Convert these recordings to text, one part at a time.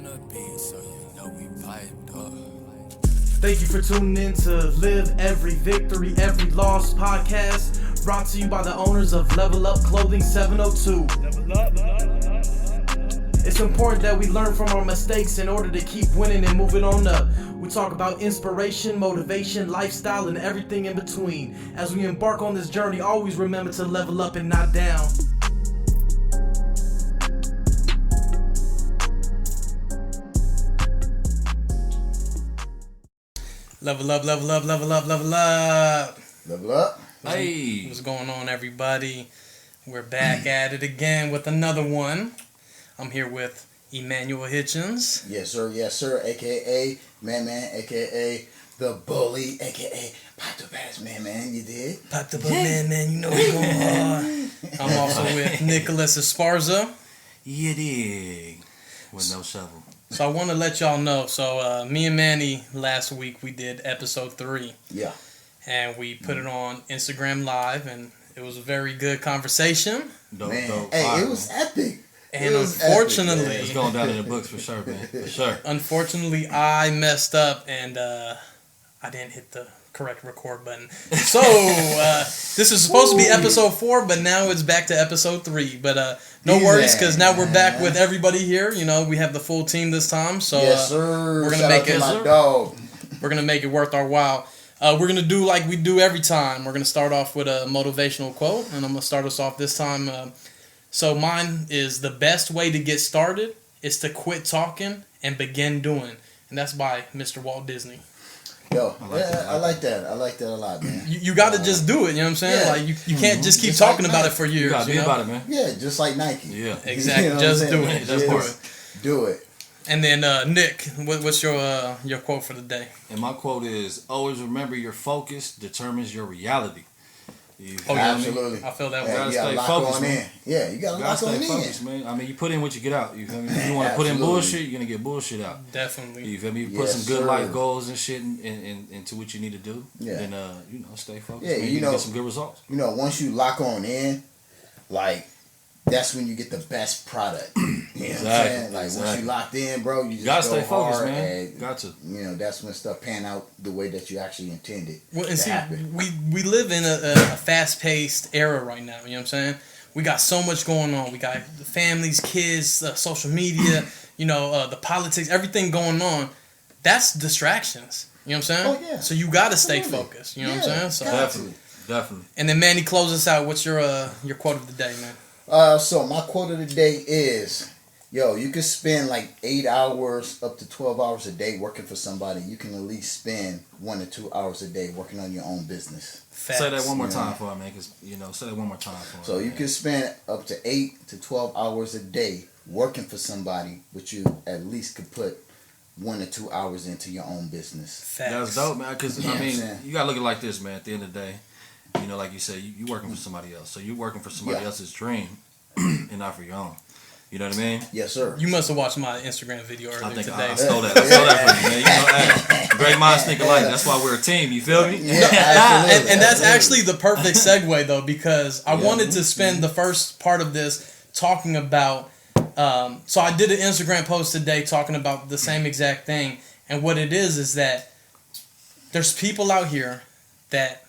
on the beat, so you know we piped up. Thank you for tuning in to Live Every Victory, Every Loss podcast, brought to you by the owners of LevelUp Clothing 702. It's important that we learn from our mistakes in order to keep winning and moving on up. We talk about inspiration, motivation, lifestyle, and everything in between. As we embark on this journey, always remember to level up and not down. Level up, level up, level up, level up. Level up. Hey. What's going on, everybody? We're back at it again with another one. I'm here with Emmanuel Hitchens. Yes, sir, a.k.a. Man, a.k.a. The Bully, a.k.a. Pop the Bass Man, you did? Pop the Man, you know what's going on. I'm also with Nicholas Esparza. You dig. With no shovel. So I want to let y'all know. So me and Manny last week we did episode 3. Yeah. And we put it on Instagram Live, and it was a very good conversation. Dope. Hey, it was epic. And unfortunately, epic, it's going down in the books for sure, man. For sure. Unfortunately, I messed up and I didn't hit the correct record button. So this is supposed to be episode 4, but now it's back to episode 3. But no worries, because now we're back with everybody here. You know, we have the full team this time. So yes, sir. we're gonna make it. My dog. We're gonna make it worth our while. We're gonna do like we do every time. We're gonna start off with a motivational quote, and I'm gonna start us off this time. So mine is: the best way to get started is to quit talking and begin doing, and that's by Mr. Walt Disney. Yo, I like that. I like that a lot, man. You got to just do it. You know what I'm saying? Yeah. Like you can't just keep talking about it for years. You got to be about it, man. Yeah, just like Nike. Yeah, exactly. You know just do it. Just do it. And then Nick, what's your quote for the day? And my quote is: always remember your focus determines your reality. Absolutely. I feel that Yeah, way. you gotta lock focused, on in. Yeah, you gotta lock on stay focused, in. man. I mean, you put in what you get out. You feel me? If you want to put in bullshit, you're gonna get bullshit out. Definitely. You feel me? You put some good life goals and shit into what you need to do. Yeah. Then stay focused. Yeah, man. you know, get some good results. You know, once you lock on in, like that's when you get the best product. You know what I'm saying? Like once you locked in, bro, you just gotta go stay focused, hard man. and, Got to. You know, that's when stuff pan out the way that you actually intended. Well, and to see, happen. we live in a fast-paced era right now. You know what I'm saying? We got so much going on. We got the families, kids, social media. You know, the politics, everything going on. That's distractions. You know what I'm saying? Oh, yeah. So you got to stay focused. You know what I'm saying? So Definitely. And then Manny, close us out. What's your quote of the day, man? So my quote of the day is, yo, you can spend like 8 hours up to 12 hours a day working for somebody. You can at least spend 1 to 2 hours a day working on your own business. Facts. Say that one more time for me, man. Cause say that one more time for me. So you can spend up to 8 to 12 hours a day working for somebody, but you at least could put 1 to 2 hours into your own business. Facts. That's dope, man. Cause Yeah, I mean, you gotta look at it like this, man. At the end of the day, you know, like you said, you working for somebody else. So you working for somebody else's dream, and not for your own. You know what I mean? Yes, sir. You must have watched my Instagram video earlier I think today. I stole that. I stole that from you, man. You know, hey, great minds think alike. That's why we're a team. You feel me? Yeah, absolutely. And that's actually the perfect segue, though, because I wanted to spend the first part of this talking about. So I did an Instagram post today talking about the same exact thing, and what it is that there's people out here that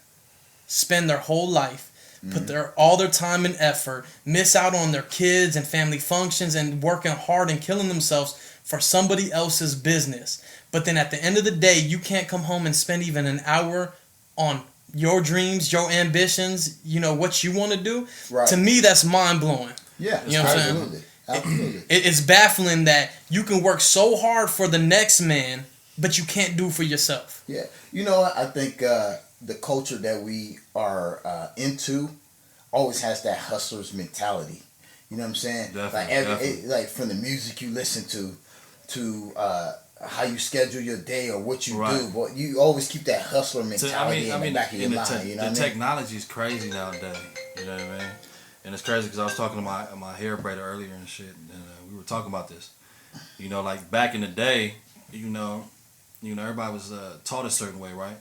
spend their whole life, put all their time and effort, miss out on their kids and family functions and working hard and killing themselves for somebody else's business. But then at the end of the day, you can't come home and spend even an hour on your dreams, your ambitions, you know, what you want to do. Right. To me, that's mind-blowing. Yeah, you know what I'm saying? Absolutely. It's baffling that you can work so hard for the next man, but you can't do for yourself. Yeah. You know what? I think the culture that we are into always has that hustler's mentality. You know what I'm saying? Definitely, like from the music you listen to how you schedule your day or what you do, but you always keep that hustler mentality in the back of your mind. You know the technology is crazy nowadays. You know what I mean? And it's crazy because I was talking to my hair braider earlier and shit, and we were talking about this. You know, like back in the day, you know, everybody was taught a certain way, right?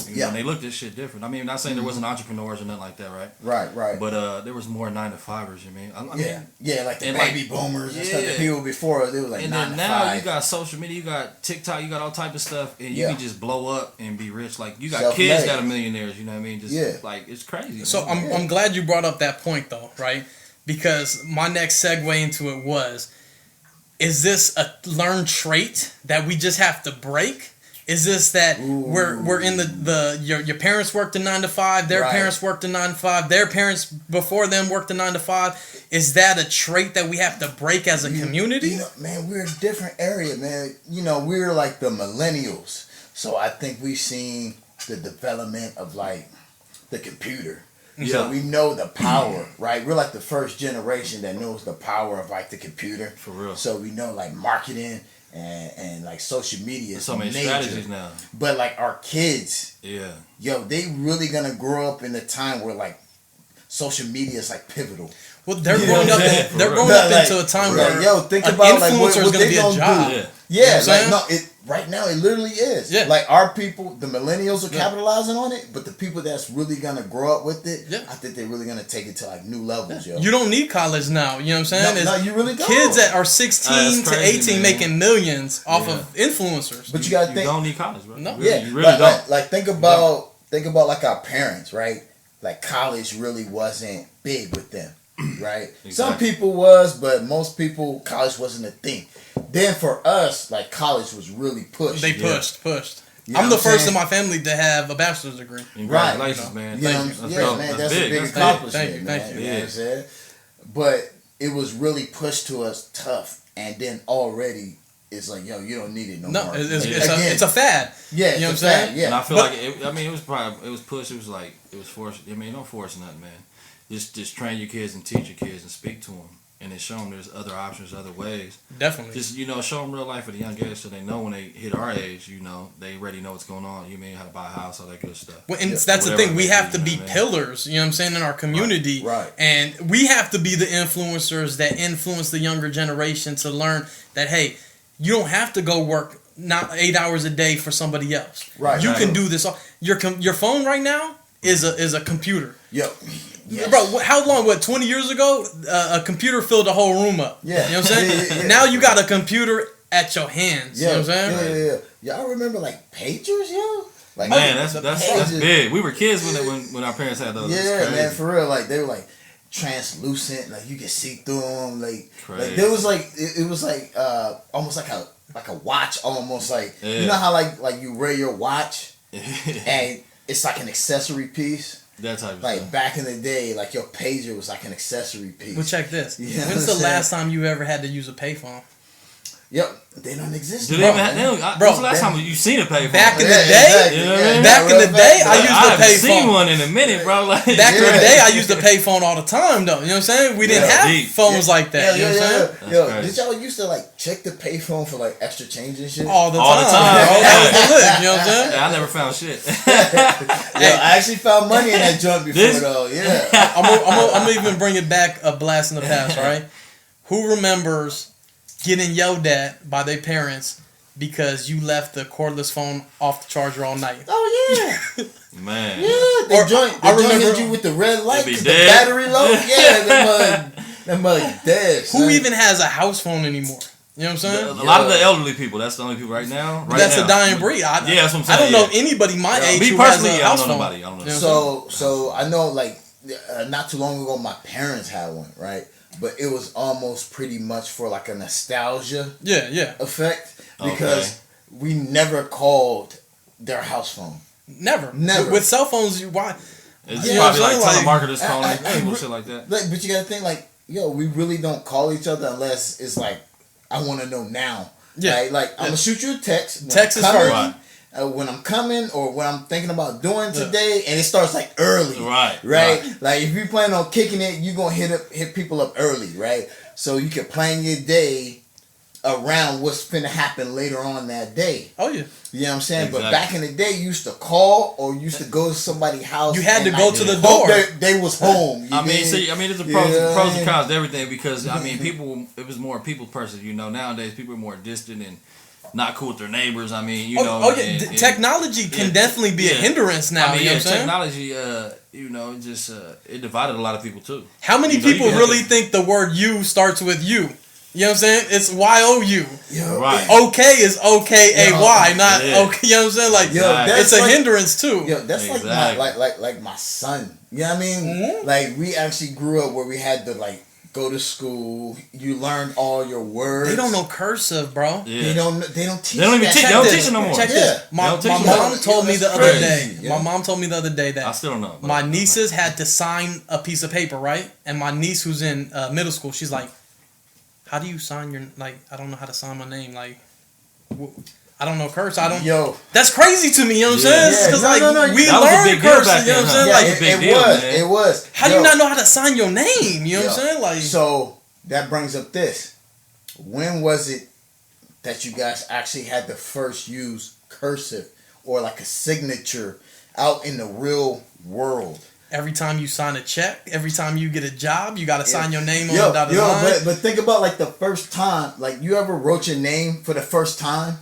You know, and they looked at shit different. I mean, not saying there wasn't entrepreneurs or nothing like that, right? Right. But there was more 9-to-5ers. You mean? I mean, like the baby boomers and stuff. The people before they were like 9 to 5. And then now you got social media, you got TikTok, you got all type of stuff, and you can just blow up and be rich. Like you got Self-made. kids that are millionaires. You know what I mean? Just like it's crazy. So I'm glad you brought up that point though, right? Because my next segue into it was, is this a learned trait that we just have to break? Is this that we're in your parents worked a 9 to 5, their parents worked a 9 to 5, their parents before them worked a 9 to 5? Is that a trait that we have to break as a community? You know, man, we're a different area, man. You know, we're like the millennials, so I think we've seen the development of like the computer. Yeah. So we know the power, right? We're like the first generation that knows the power of like the computer. For real. So we know like marketing and like social media. There's so many strategies now. But like our kids, they really gonna grow up in a time where like social media is like pivotal. Well, they're growing up. They're growing up into a time where think about like what is going to be a job. Yeah, like no, right now it literally is. Yeah. Like our people, the millennials are capitalizing on it, but the people that's really gonna grow up with it, I think they're really gonna take it to like new levels, yo. You don't need college now. You know what I'm saying? No, you really don't. Kids that are 16 to 18 making millions off of influencers. But you gotta think. You don't need college, bro. No. You really don't. Like think about like our parents, right? Like college really wasn't big with them. Right? Exactly. Some people was, but most people, college wasn't a thing. Then for us, like college was really pushed. They pushed. You know I'm the first in my family to have a bachelor's degree. Congratulations, man. Thank you. Man, that's a big accomplishment. Thank you. You know what I'm saying? But it was really pushed to us tough, and then already it's like, yo, you don't need it no more. It's a fad. Yeah, you know what I'm saying? Yeah, and I feel like it was pushed. It was like it was forced. I mean, don't force nothing, man. Just train your kids and teach your kids and speak to them, and then show them there's other options, other ways. Definitely. Just show them real life at a young age, so they know when they hit our age, they already know what's going on. You mean how to buy a house, all that good stuff. Well, and that's the thing. We have to be pillars. You know what I'm saying, in our community. Right. And we have to be the influencers that influence the younger generation to learn that hey, you don't have to go work not 8 hours a day for somebody else. Right. You can do this. Your phone right now is a computer. Yep. Yes. Bro, how long? 20 years ago, a computer filled the whole room up. Yeah. You know what I'm saying? Now you got a computer at your hands. You know what I'm saying? Yeah. Y'all remember like pagers, yo? Like, man, that's big. We were kids when our parents had those. Yeah, man, for real. Like they were like translucent, like you could see through them. Like there was like it was like almost like a watch, almost like you know how like you wear your watch and it's like an accessory piece. That type of like stuff. Back in the day, like your pager was like an accessory piece. Well, check this. You know When's the last time you ever had to use a payphone? Yep, they don't exist. Do they even when's the last time you seen a payphone? Back in the day, you know what I mean? back in the day, I used the payphone. I haven't seen one in a minute, bro. Like, back in the day, I used the payphone all the time, though. You know what I'm saying? We didn't have phones like that. You know what I'm saying? Yo, did y'all used to like check the payphone for like extra change and shit? All the time. That was the look, you know what I'm saying? I never found shit. I actually found money in that joint before though. Yeah, I'm gonna even bring it back a blast in the past, right? Who remembers getting yelled at by their parents because you left the cordless phone off the charger all night? Oh yeah, man. Yeah, they joint hit you with the red light because the battery low. Yeah, that mug dead. Who even has a house phone anymore? You know what I'm saying? A lot of the elderly people. That's the only people right now. That's a dying breed. That's what I'm saying. I don't know anybody my age me who personally, has a house I don't know phone. nobody. I don't know. So I know like not too long ago my parents had one, right? But it was almost pretty much for like a nostalgia effect because we never called their house phone. Never. With cell phones, why? It's probably like telemarketers calling people, shit like that. But you gotta think like, yo, we really don't call each other unless it's like, I want to know now. Yeah. Right? Like I'm gonna shoot you a text. Text is first. When I'm coming or when I'm thinking about doing today, and it starts like early, right? Like if you plan on kicking it, you gonna hit people up early, right? So you can plan your day around what's finna happen later on that day. Oh yeah, you know what I'm saying. Exactly. But back in the day, you used to call or you used to go to somebody's house. You had to go to the door. They was home. There's pros and cons to everything because it was more a people person. Nowadays people are more distant and not cool with their neighbors. I mean, you Oh, know. oh yeah, technology can definitely be a hindrance now. I mean, you know what I'm saying? technology, you know, just it divided a lot of people too. How many You know, people you can really have think the word "you" starts with "you"? You know what I'm saying? It's Y-O-U. Right. Okay is O-K-A-Y, not okay. You know what I'm saying? Like, it's a hindrance too. Yo, that's like my son. You know what I mean? Mm-hmm. Like we actually grew up where we had to like go to school. You learned all your words. They don't know cursive, bro. Yeah. They don't teach. They don't even that. teach. They don't teach it no more. Check Yeah. this. My They don't teach mom it. told me Yeah, the that's other crazy. day. Yeah. My mom told me the other day I that still don't know. my nieces had to sign a piece of paper, right? And my niece, who's in middle school, she's like, "How do you sign your like? I don't know how to sign my name. Like, I don't know curse. I don't. Yo, That's crazy to me. You know what I'm Yeah. saying? Because No, we that was a learned big deal curse. back You know what I'm then, saying? huh? Like, That's a big it deal, was. man. It was. how do you not know how to sign your name? You know what I'm saying? Like, So that brings up this. When was it that you guys actually had to first use cursive or like a signature out in the real world? every time you sign a check, every time you get a job, you got to sign your name on Yo, the dotted line. but think about like the first time, like you ever wrote your name for the first time?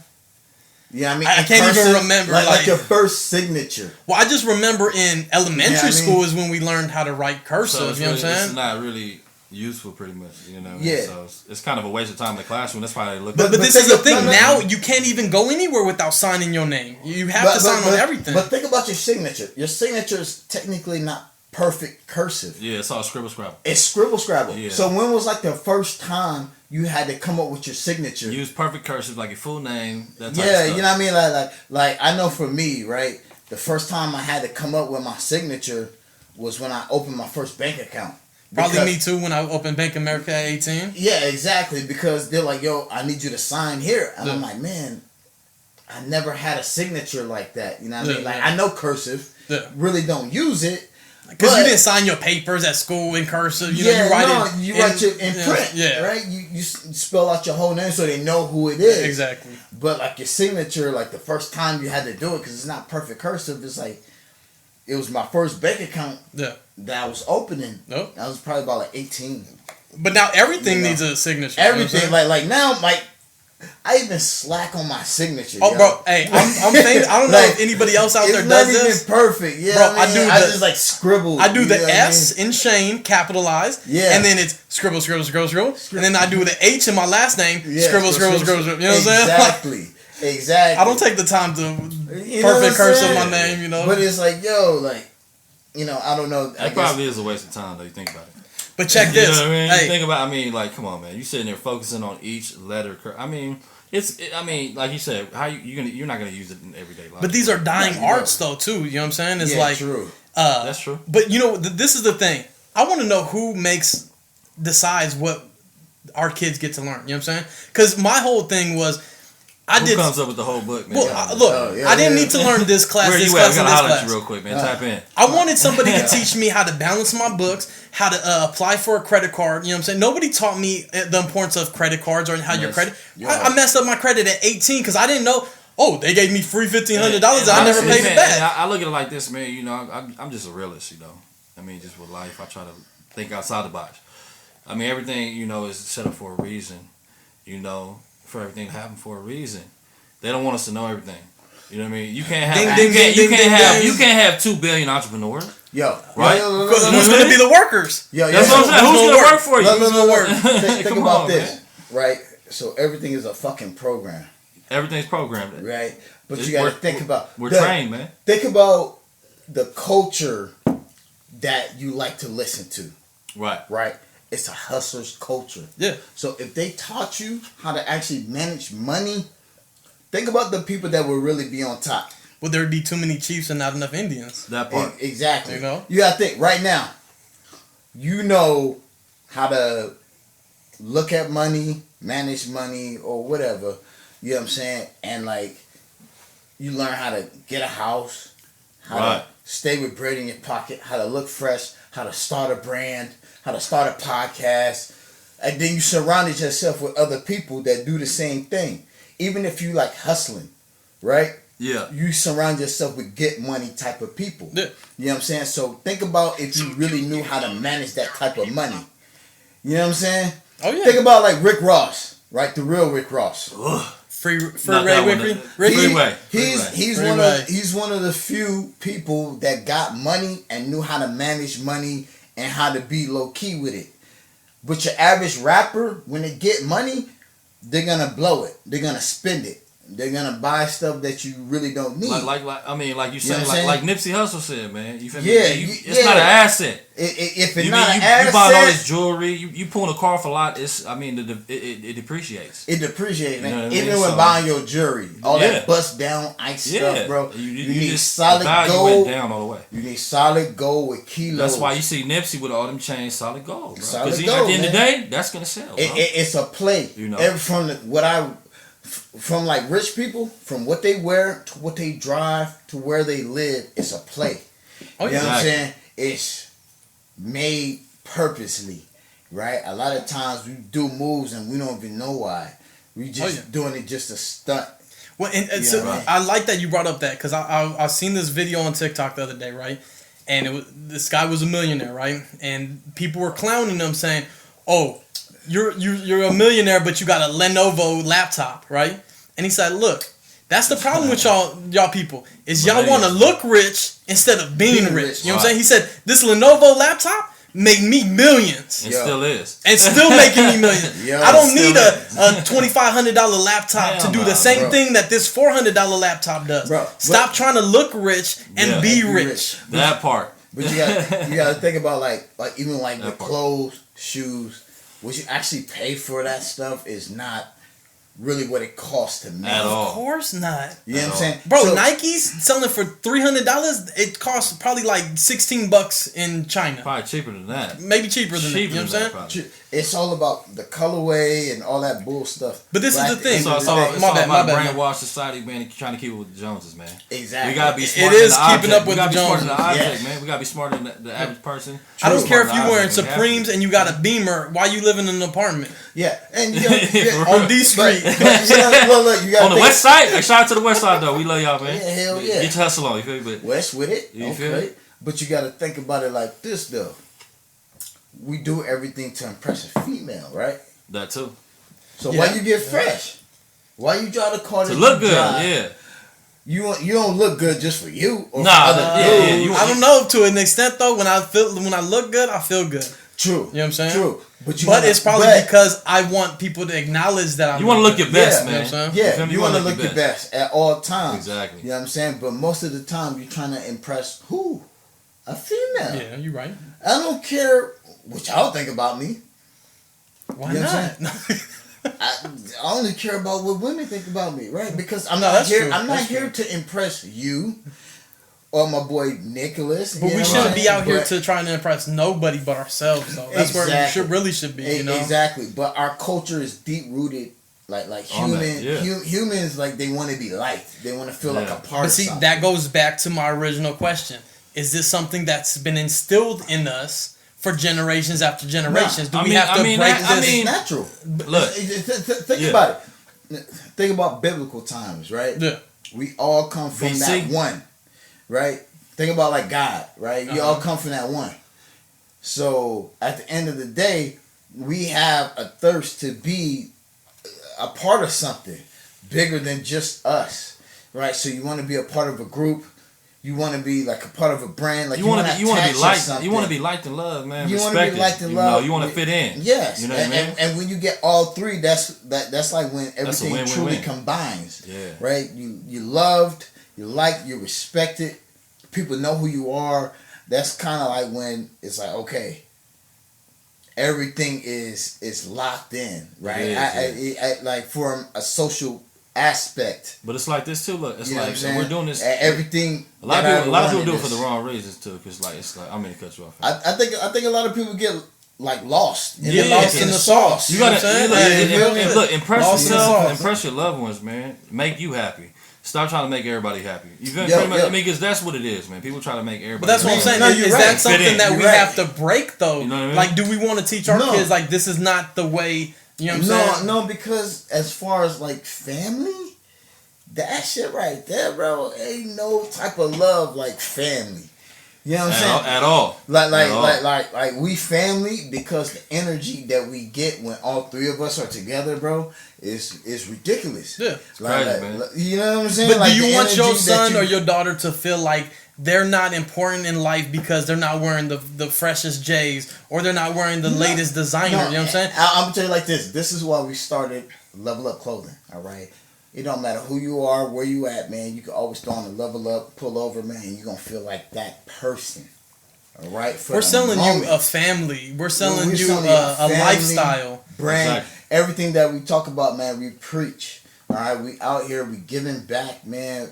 You know what I mean? I In can't even cursive? remember, Like like- your first signature. Well, I just remember in elementary Yeah, I mean- school is when we learned how to write cursive. So it's, you know really, what I'm it's saying? not really useful, pretty much. You know. Yeah. So it's kind of a waste of time in the classroom. That's why they look. But But this is the think- thing. no, no. Now you can't even go anywhere without signing your name. You have to sign on everything. But think about your signature. Your signature is technically not perfect cursive. Yeah, it's all scribble scrabble. It's scribble scrabble. Yeah. So when was like the first time you had to come up with your signature? Use perfect cursive, like your full name. That type Yeah, of stuff. you know what I mean. Like I know for me, right? The first time I had to come up with my signature was when I opened my first bank account. Probably Because- me too when I opened Bank of America at 18. Yeah, exactly. Because they're like, "Yo, I need you to sign here," and I'm like, "Man, I never had a signature like that." You know what I mean? Yeah, Like yeah. I know cursive, Yeah. really don't use it. Because But- you didn't sign your papers at school in cursive. You know, you write it. you write it in yeah, print, yeah. right? You spell out your whole name so they know who it is. Exactly. But like your signature, like the first time you had to do it, because it's not perfect cursive. It's like it was my first bank account Yeah. that I was opening. Nope. I was probably about like 18. But now everything You know. needs a signature. you know what I'm Everything saying? like now, like I even slack on my signature. Oh, yo. bro, hey, I'm famous. I don't know Like, if anybody else out it's there not does even this. perfect. Yeah, Bro, I I mean, do I the- just like scribble. I do you the know what I S mean? in Shane capitalized. Yeah. And then it's scribble, scribble, scribble, scribble. And then I do the H in my last name. Yeah, Scribble, scribble, scribble, scribble. You know what I'm saying? Exactly. Exactly. I don't take the time to You know what perfect I'm curse of saying? my name, you know. But it's like, yo, like, you know, I don't know. I That guess, probably is a waste of time, though. You think about it. But check You this. know what I mean? Hey, You think about. I mean, like, come on, man. You sitting there focusing on each letter. I mean, I mean, like you said, how you're not gonna use it in everyday life. but these are dying No, you arts, don't. though, too. You know what I'm saying? It's yeah, like, true. That's true. But you know, this is the thing. I want to know who decides what our kids get to learn. You know what I'm saying? Because my whole thing was, Who comes up with the whole book, man? Well, look, Oh, yeah, I didn't yeah. need to learn this class, Where this you at? I class, and gotta this holler at class. you real quick, man. Type in. I wanted somebody to teach me how to balance my books, how to apply for a credit card. You know what I'm saying? Nobody taught me the importance of credit cards or how your Yes. credit. Yeah. I messed up my credit at 18 because I didn't know. Oh, they gave me free $1,500 and I never honestly, paid it man, back. I look at it like this, man. You know, I'm just a realist. You know, I mean, just with life, I try to think outside the box. I mean, everything you know is set up for a reason. You know, for everything to happen for a reason. They don't want us to know everything. You know what I mean? You can't have Ding, you ding, can't, ding, you ding, can't ding, have ding. you can't have 2 billion entrepreneurs. Yo, Right? Yo, Because yo, who's yo, going to be the workers? yo, That's yo, what I'm saying. Who's gonna gonna work? work for you? Look, look, look, look. Think Come about on, this, man. right? So everything is a fucking program, Everything's programmed. right? But It's- you got to we're- think about. We're the- trained, man. Think about the culture that you like to listen to, Right. right? It's a hustler's culture. Yeah. So if they taught you how to actually manage money, think about the people that will really be on top. Would there be too many chiefs and not enough Indians? That part. Exactly. You know? You gotta think right now. You know how to look at money, manage money, or whatever. You know what I'm saying? And like, you learn how to get a house, how Right. to stay with bread in your pocket, how to look fresh, how to start a brand, how to start a podcast, and then you surrounded yourself with other people that do the same thing. Even if you like hustling, right? Yeah. You surround yourself with get money type of people. Yeah. You know what I'm saying? So think about if you really knew how to manage that type of money. You know what I'm saying? Oh, yeah. Think about like Rick Ross, right? The real Rick Ross. Freeway. He's one of the few people that got money and knew how to manage money and how to be low key with it. But your average rapper, when they get money, they're gonna blow it. They're gonna spend it. They're gonna buy stuff that you really don't need. Like you said, like Nipsey Hussle said, man. You feel me? Yeah, it's not an asset. If it's not an asset, you buying all this jewelry, you pulling a car for a lot. It depreciates. It depreciates, man. You know what I Even mean? when So, buying your jewelry, all that bust down ice stuff, bro. You need just solid value gold. went down all the way. You need solid gold with kilos. That's why you see Nipsey with all them chains, solid gold, bro. Solid Because at gold, the end of the man. day, that's gonna sell. Bro. It's a play. You know, from like rich people, from what they wear to what they drive to where they live, it's a play. Oh, you know exactly. what I'm saying? It's made purposely, right? A lot of times we do moves and we don't even know why. We just doing it just a stunt. Well, and so I like that you brought up that because I seen this video on TikTok the other day, right? And this guy was a millionaire, right? And people were clowning him, saying, "Oh, you're a millionaire, but you got a Lenovo laptop, right?" And he said, "Look, that's the problem with y'all people is y'all want to look rich instead of being rich. You know what I'm saying?" He said, "This Lenovo laptop made me millions. It still is. And still making me millions. I don't need a $2,500 laptop to do the same thing that this $400 laptop does. Stop trying to look rich and be rich." That part. But you gotta think about like even like the clothes, shoes. What you actually pay for that stuff is not really what it costs to make. At all. Of course not. You know what I'm saying? Bro, so, Nike's selling for $300. It costs probably like $16 in China. Probably cheaper than that. Maybe cheaper than that. You know what I'm saying? It's all about the colorway and all that bull stuff. But this is the thing. It's all about brainwashed society, man. Trying to keep it with the Joneses, man. Exactly. We gotta be smarter. It is keeping up with the Joneses. Man. We gotta be smarter than the average person. I don't care if you're wearing Supremes and you got a Beamer. Why you living in an apartment? Yeah, and on D Street. Look, you got on the west side. Hey, shout out to the west side though. We love y'all, man. Yeah, hell yeah. Get your hustle on. You feel me? West with it. You feel me? But you got to think about it like this though. We do everything to impress a female, right? That too. So why you get fresh? Why you drive the car to look good? Yeah. You don't look good just for you. Or I don't know, to an extent though. When I look good, I feel good. True. You know what I'm saying? True. But it's probably because I want people to acknowledge that you want to look your best, man. You know what I'm saying? You want to look your best at all times. Exactly. You know what I'm saying? But most of the time, you're trying to impress who? A female. Yeah, you're right. I don't care what y'all think about me. Why not? I only care about what women think about me, right? Because I'm not here. I'm not here to impress you or my boy Nicholas. But we shouldn't be out here to trying to impress nobody but ourselves, though. That's where we should be. You know? Exactly. But our culture is deep rooted. Like humans, like they want to be liked. They want to feel like a part. But see, that goes back to my original question: is this something that's been instilled in us for generations after generations? Do we have to break this? It's natural. Look, think about it. Think about biblical times, right? Yeah. We all come from that one, right? Think about like God, right? You all come from that one. So at the end of the day, we have a thirst to be a part of something bigger than just us, right? So you want to be a part of a group. You want to be like a part of a brand. Like you want to be liked. You want to be liked and loved, man. You want to be liked and loved. You want to fit in. Yes. You know what I mean? And when you get all three, that's like when everything truly combines. Yeah. Right. You loved. You liked. You respected. People know who you are. That's kind of like when it's like, okay, everything is locked in, right? I like from a social aspect. But it's like this too. Look, it's like so we're doing this. Everything. A lot of people do it for the wrong reasons too. Cause it's like I'm gonna cut you off. I think a lot of people get like lost. Lost in the sauce. You gotta look, impress yourself, impress your loved ones, man. Make you happy. Stop trying to make everybody happy. I mean, because that's what it is, man. People try to make everybody. But that's what I'm saying. Is that something that we have to break, though? You know what I mean? Like, do we want to teach our kids like this is not the way? You know what I'm saying? No, because as far as like family, that shit right there, bro, ain't no type of love like family. You know what I'm saying? At all. Like we family because the energy that we get when all three of us are together, bro, is ridiculous. Yeah. It's crazy, man. You know what I'm saying? But like, do you want your son or your daughter to feel like they're not important in life because they're not wearing the freshest J's or they're not wearing the latest designer? You know what I'm saying? I'm gonna tell you like this. This is why we started Level Up Clothing. All right. It don't matter who you are, where you at, man. You can always throw on a Level Up, pull over, man, and you're going to feel like that person. All right? We're selling you a family. We're selling you a lifestyle. Brand. Exactly. Everything that we talk about, man, we preach. All right? We out here, we giving back, man.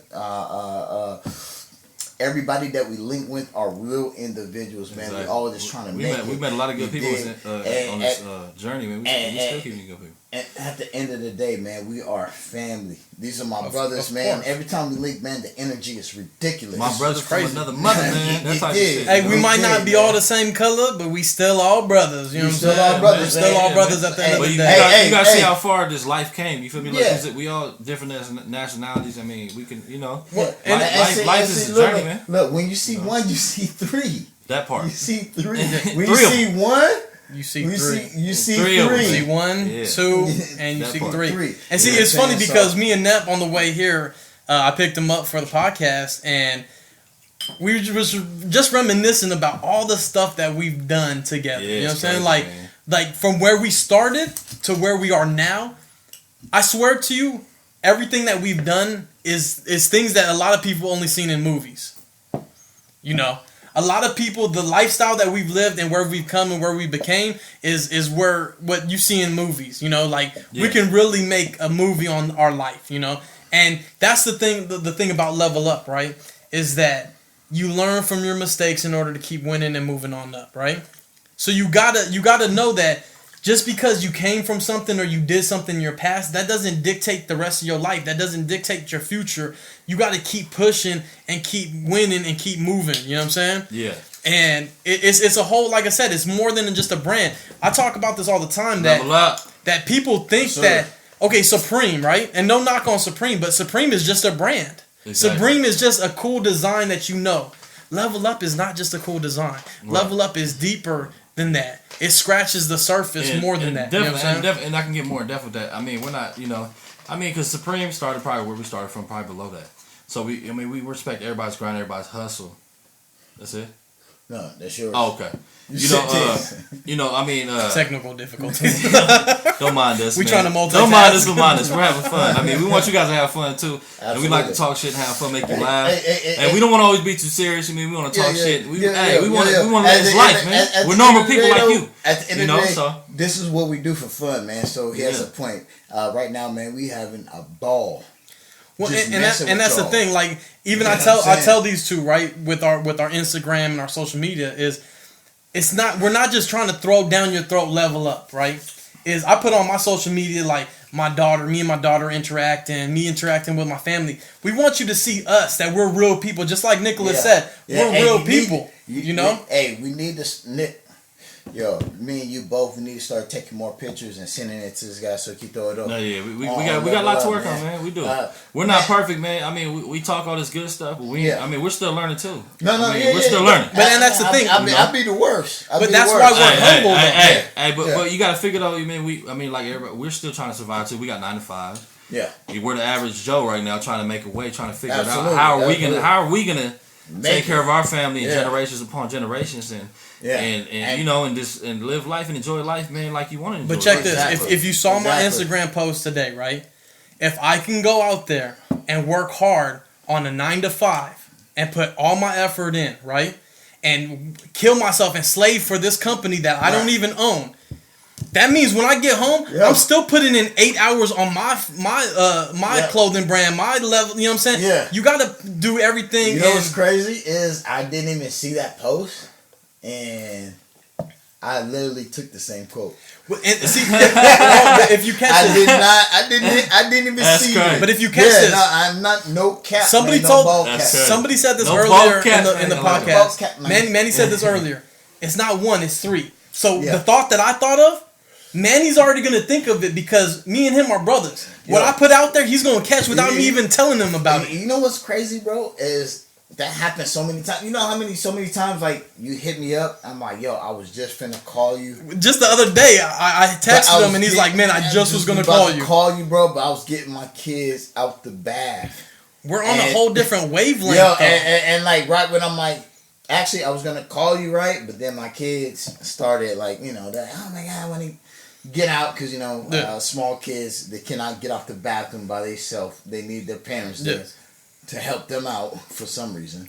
Everybody that we link with are real individuals, man. Exactly. We all just trying to make it. We met a lot of good people on this journey, man. We still keep meeting good people. And at the end of the day, man, we are family. These are my brothers, of man. course. Every time we link, man, the energy is ridiculous. My brother's from crazy. another mother, man. That's how shit. Hey, we might not be all the same color, but we still all brothers. You know what I'm saying? all brothers, We're still all brothers at the end of the day. You gotta see how far this life came. You feel me? Like Yeah. we all different as nationalities. I mean, we can, Life is a look, journey, man. Look, when you see one, you see three. That part. You see three. When Three you of see one, You see you three. see Three of them. three. See one, Yeah. 2, and you That see part. three. And Yeah, see, it's funny so- because me and Nep on the way here, I picked him up for the podcast, and we was just reminiscing about all the stuff that we've done together. Yeah, you know what I'm it's saying? crazy, Like from where we started to where we are now. I swear to you, everything that we've done is things that a lot of people only seen in movies. You know, a lot of people, the lifestyle that we've lived and where we've come and where we became is where what you see in movies. You know, like we can really make a movie on our life. You know, and that's the thing. The thing about Level Up, right, is that you learn from your mistakes in order to keep winning and moving on up, right? So you gotta know that just because you came from something or you did something in your past, that doesn't dictate the rest of your life. That doesn't dictate your future. You got to keep pushing and keep winning and keep moving. You know what I'm saying? Yeah. And it's a whole, like I said, it's more than just a brand. I talk about this all the time that people think that, okay, Supreme, right? And no knock on Supreme, but Supreme is just a brand. Exactly. Supreme is just a cool design that you know. Level Up is not just a cool design. Right. Level Up is deeper than that. It scratches the surface more than that. You know what I'm saying? And I can get more in depth with that. I mean, we're not, because Supreme started probably where we started from, probably below that. So we respect everybody's grind, everybody's hustle. That's it. No, that's yours. Oh, okay. Technical difficulties. Don't mind us. We man. trying to multitask. Don't mind us. Don't mind us. We're having fun. I mean, we want you guys to have fun too. And we like to talk shit, and have fun, make you laugh. And we don't want to always be too serious. I mean, we want to talk shit. We want to live this life, man. We're normal people like you. At the end of the day, so this is what we do for fun, man. So he has a point. Right now, man, we having a ball. Well, and that's the thing. Like even I tell these two, right, with our Instagram and our social media is we're not just trying to throw down your throat Level Up, right? Is I put on my social media like me and my daughter interacting, me interacting with my family. We want you to see us, that we're real people, just like Nicholas said. We're real people. You know? We need to Yo, me and you both need to start taking more pictures and sending it to this guy so he can throw it up. No, yeah, we got a lot to work on, man. We do. We're not perfect, man. I mean, we talk all this good stuff, but we're still learning too. We're still learning. But and that's the thing. I'll be the worst. But that's why we're humble. But you got to figure though. Like everybody, we're still trying to survive too. We got 9 to 5. Yeah. We're the average Joe right now, trying to make a way, trying to figure it out. Absolutely. How are we gonna take care of our family and generations upon generations and and live life and enjoy life, man, like you want to enjoy. But check life. this: if you saw my Instagram post today, right? If I can go out there and work hard on a 9 to 5 and put all my effort in, right, and kill myself and slave for this company that I don't even own, that means when I get home, I'm still putting in 8 hours on my clothing brand, my level. You know what I'm saying? Yeah. You gotta do everything. You know what's crazy is I didn't even see that post. And I literally took the same quote. Well, and see, if you catch it, I didn't even see it. But if you catch this, I'm not no cap. Somebody somebody said this earlier in the podcast. Manny said this earlier. It's not 1, it's 3. So the thought that I thought of, Manny's already gonna think of it because me and him are brothers. What I put out there, he's gonna catch without me even telling him about it. You know what's crazy, bro? Is that happened so many times. You know so many times like you hit me up. I'm like, yo, I was just finna call you. Just the other day, I texted him and he's like, man, I just was gonna call you. Call you, bro. But I was getting my kids out the bath. We're on a whole different wavelength. Yo, and like right when I'm like, actually, I was gonna call you, right? But then my kids started like, oh my god, when he get out, because small kids, they cannot get off the bathroom by themselves. They need their parents to help them out for some reason.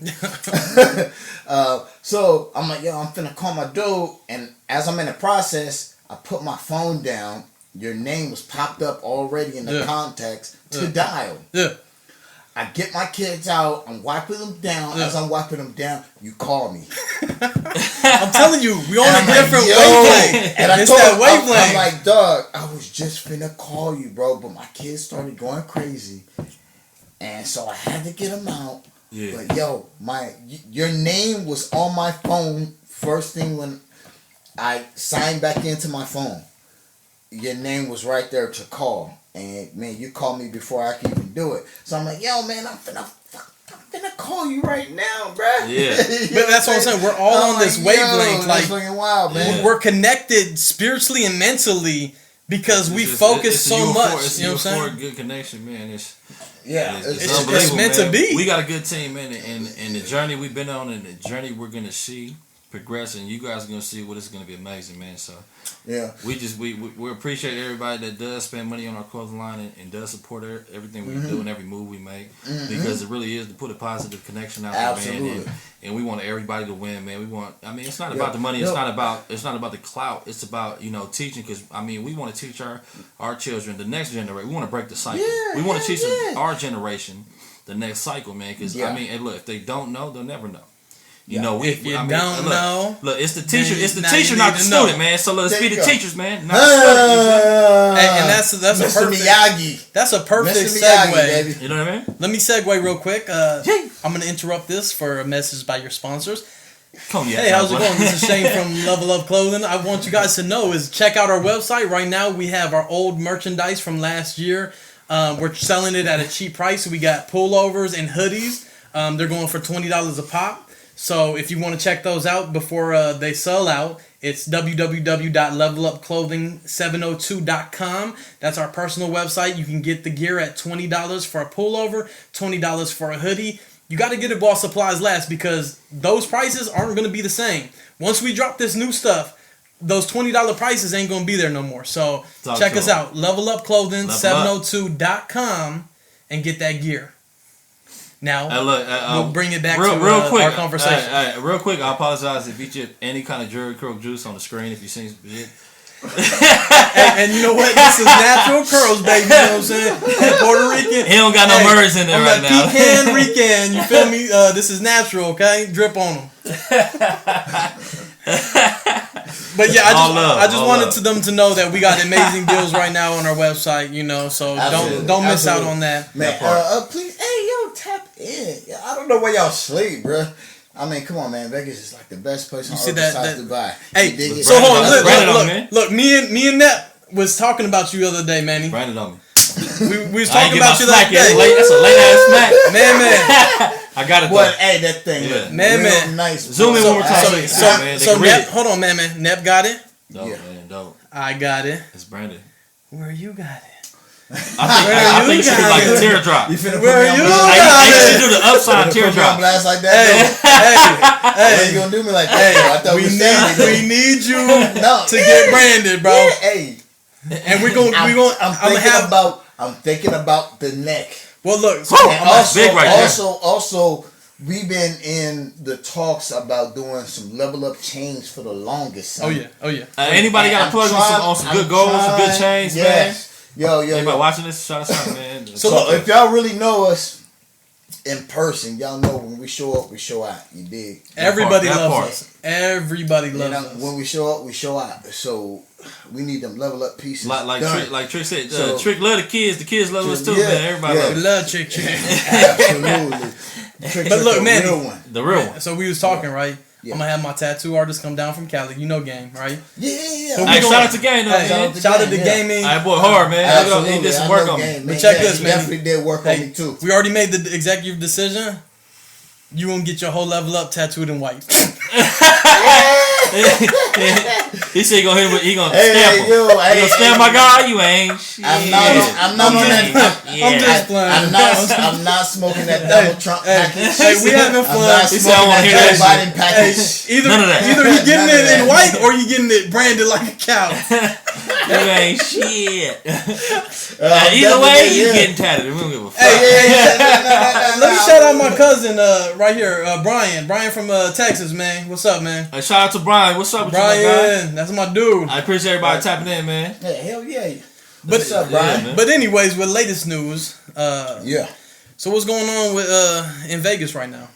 So I'm like, yo, I'm finna call my dude, and as I'm in the process, I put my phone down. Your name was popped up already in the contacts to dial. Yeah. I get my kids out. I'm wiping them down. As I'm wiping them down, you call me. I'm telling you, we on a different wavelength. And it's that wavelength. I'm like, dog, I was just finna call you, bro. But my kids started going crazy. And so I had to get them out. Yeah. But yo, your name was on my phone first thing when I signed back into my phone. Your name was right there to call. And man, you called me before I could even do it. So I'm like, yo, man, I'm finna call you right now, bruh. Yeah. But that's what I'm saying. We're all on this wavelength. That's fucking wild, man. We're connected spiritually and mentally because we focus so much. It's you know what I'm saying? Good connection, man. It's meant to be. We got a good team, man, and the journey we've been on, and the journey we're gonna see progress, and you guys are gonna see what is gonna be amazing, man. So yeah, we appreciate everybody that does spend money on our clothing line and does support everything we do and every move we make, because it really is to put a positive connection out there, man. And we want everybody to win, man. It's not about the money. It's not about the clout. It's about teaching, because we want to teach our children, the next generation. We want to break the cycle. We want to teach our generation the next cycle, man. Because and look, if they don't know, they'll never know. If you don't know, look, it's the teacher. It's the teacher, not the student, man. So let's be the teachers, man. Not and that's Mr. a perfect Miyagi. That's a perfect Mr. Miyagi, baby. segue. You know what I mean? Let me segue real quick. I'm gonna interrupt this for a message by your sponsors. Hey, how's it going? This is Shane from LevelUp Clothing. I want you guys to know is check out our website right now. We have our old merchandise from last year. We're selling it at a cheap price. We got pullovers and hoodies. They're going for $20 a pop. So if you want to check those out before they sell out, it's www.levelupclothing702.com. That's our personal website. You can get the gear at $20 for a pullover, $20 for a hoodie. You got to get it while supplies last, because those prices aren't going to be the same. Once we drop this new stuff, those $20 prices ain't going to be there no more. So check us out, levelupclothing702.com, and get that gear. Now, we'll bring it back to our conversation. Real quick, I apologize if you get any kind of Jerry Curl juice on the screen if you seen some shit. and you know what? This is natural curls, baby. You know what I'm saying? And Puerto Rican. He don't got no murders in there right now. Pecan Rican. You feel me? This is natural, okay? Drip on them. But yeah, I just wanted them to know that we got amazing deals right now on our website. So don't miss out on that. Man, please, hey yo, tap in. I don't know where y'all sleep, bro. Come on, man. Vegas is like the best place on earth besides Dubai. Hey, so hold on. Look. Me and Nep was talking about you the other day, Manny. Brandon on me. We was talking about you the other day. That's a late ass smack. Man. I got it. But hey, that thing, man. Nice. Zoom in one more time. So Nep, hold on, man. Nep got it. Dope, man, dope. I got it. It's Brandon. Where you got it? I think you should do like a teardrop. You finna Where you I should do the upside teardrop. Blast like that. Hey, you gonna do me like that? I thought we need you to get branded, bro. Hey, and we're gonna. I'm thinking about the neck. Well, look. That's big right there. Also, we've been in the talks about doing some level up chains for the longest. Oh yeah. Anybody got a plug on some good goals, some good chains, man? Yo. Anybody watching this? Shout us out, man. So if y'all really know us in person, y'all know when we show up, we show out. You dig? Everybody loves us. Everybody loves us. When we show up, we show out. So we need them level up pieces. Like Trick said, Trick love the kids. The kids love us too, man. Everybody love us. We love Trick. Absolutely. But look, man, the real one. So we was talking, right? Yeah. I'm gonna have my tattoo artist come down from Cali. You know Game, right? Yeah. So shout out to Game, though, man. Shout out to Gaming. I boy hard, man. He did some work on me. But check this, man. Definitely did work on me too. We already made the executive decision. you gonna get your whole level up tattooed in white. He said he gonna hit him. He gonna stamp him. He gonna stamp my guy. You ain't shit. I'm not on that. I'm just playing. I'm not smoking that Donald Trump package. Hey, we having fun. I'm not He said I smoking wanna hear that that Joe Biden package. Either he getting it in white or he getting it branded like a cow. You ain't shit. Either way, you getting tatted. We don't give a fuck. Let me shout out my cousin right here, Brian. Brian from Texas, man. What's up, man? Shout out to Brian. What's up with Brian, you, my guy? that's my dude. I appreciate everybody tapping in, man. Yeah, hell yeah. But What's up, Brian? man? But anyways, with latest news, Yeah. so what's going on with in Vegas right now?